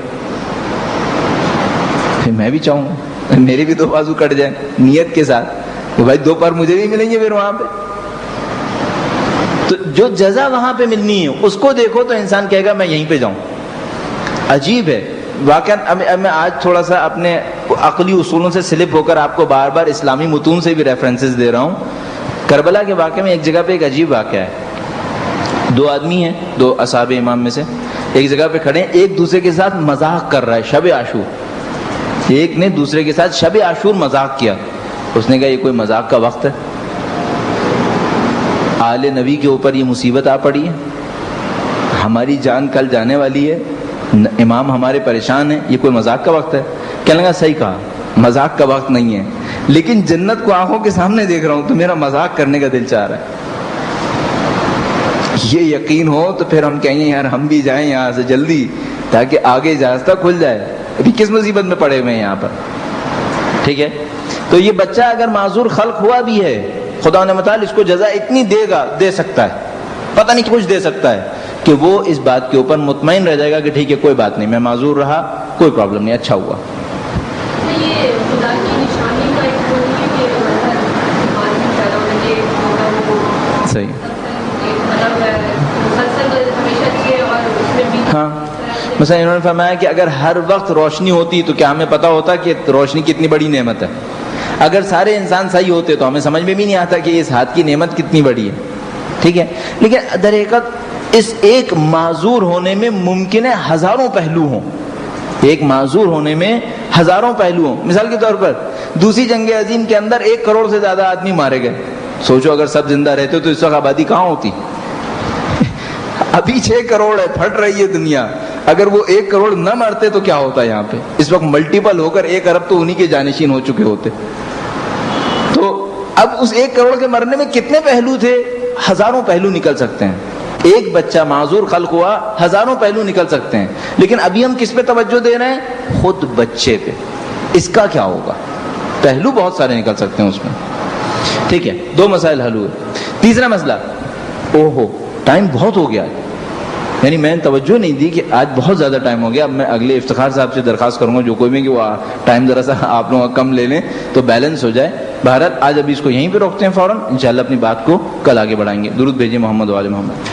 میں بھی چاہوں گا میرے بھی 2 بازو کٹ جائیں نیت کے ساتھ کہ بھائی 2 پر مجھے بھی ملیں گے پھر وہاں پہ. تو جو جزا وہاں پہ ملنی ہے اس کو دیکھو تو انسان کہے گا میں یہیں پہ جاؤں. عجیب ہے واقعا. میں آج تھوڑا سا اپنے عقلی اصولوں سے سلپ ہو کر آپ کو بار بار اسلامی متون سے بھی ریفرنسز دے رہا ہوں. کربلا کے واقعے میں ایک جگہ پہ ایک عجیب واقعہ ہے. 2 آدمی ہیں، 2 اصحاب امام میں سے، ایک جگہ پہ کھڑے ہیں، ایک دوسرے کے ساتھ مذاق کر رہا ہے شب عاشور. ایک نے دوسرے کے ساتھ شب عاشور مذاق کیا. اس نے کہا یہ کوئی مذاق کا وقت ہے؟ آل نبی کے اوپر یہ مصیبت آ پڑی ہے، ہماری جان کل جانے والی ہے، امام ہمارے پریشان ہیں، یہ کوئی مذاق کا وقت ہے؟ کہنے لگا صحیح کہا، مذاق کا وقت نہیں ہے، لیکن جنت کو آنکھوں کے سامنے دیکھ رہا ہوں تو میرا مذاق کرنے کا دل چاہ رہا ہے. یہ یقین ہو تو پھر ہم کہیں یار ہم بھی جائیں یہاں سے جلدی تاکہ آگے راستہ کھل جائے. ابھی کس مصیبت میں پڑے ہوئے ہیں یہاں پر. ٹھیک ہے، تو یہ بچہ اگر معذور خلق ہوا بھی ہے، خدا نے متعال اس کو جزا اتنی دے گا، دے سکتا ہے، پتہ نہیں کچھ دے سکتا ہے کہ وہ اس بات کے اوپر مطمئن رہ جائے گا کہ ٹھیک ہے کوئی بات نہیں، میں معذور رہا، کوئی پرابلم نہیں، اچھا ہوا. یہ خدا کی نشانی کا ایک صحیح. ہاں مثلا انہوں نے فرمایا کہ اگر ہر وقت روشنی ہوتی تو کیا ہمیں پتا ہوتا کہ روشنی کتنی بڑی نعمت ہے؟ اگر سارے انسان صحیح ہوتے تو ہمیں سمجھ میں بھی نہیں آتا کہ اس ہاتھ کی نعمت کتنی بڑی ہے. ٹھیک ہے، لیکن در حقیقت اس ایک معذور ہونے میں ممکن ہے ہزاروں پہلو ہوں. ایک معذور ہونے میں ہزاروں پہلو ہوں. مثال کے طور پر دوسری جنگ عظیم کے اندر 1 کروڑ سے زیادہ آدمی مارے گئے. سوچو اگر سب زندہ رہتے تو اس وقت آبادی کہاں ہوتی؟ ابھی 6 کروڑ ہے، پھٹ رہی ہے دنیا. اگر وہ 1 کروڑ نہ مرتے تو کیا ہوتا یہاں پہ؟ اس وقت ملٹیپل ہو کر 1 ارب تو انہی کے جانشین ہو چکے ہوتے. تو اب اس 1 کروڑ کے مرنے میں کتنے پہلو تھے؟ ہزاروں پہلو نکل سکتے ہیں. ایک بچہ معذور خلق ہوا، ہزاروں پہلو نکل سکتے ہیں. لیکن ابھی ہم کس پہ توجہ دے رہے ہیں؟ خود بچے پہ. اس کا کیا ہوگا؟ پہلو بہت سارے نکل سکتے ہیں اس میں. ٹھیک ہے، 2 مسائل حل ہوئے. تیسرا مسئلہ، اوہو ٹائم بہت ہو گیا، یعنی میں نے توجہ نہیں دی کہ آج بہت زیادہ ٹائم ہو گیا. اب میں اگلے افتخار صاحب سے درخواست کروں گا جو کوئی بھی کہ وہ ٹائم ذرا سا آپ لوگ کم لے لیں تو بیلنس ہو جائے. بہرحال آج ابھی اس کو یہیں پہ روکتے ہیں، فوراً انشاءاللہ اپنی بات کو کل آگے بڑھائیں گے. درود بھیجیے محمد و آل محمد.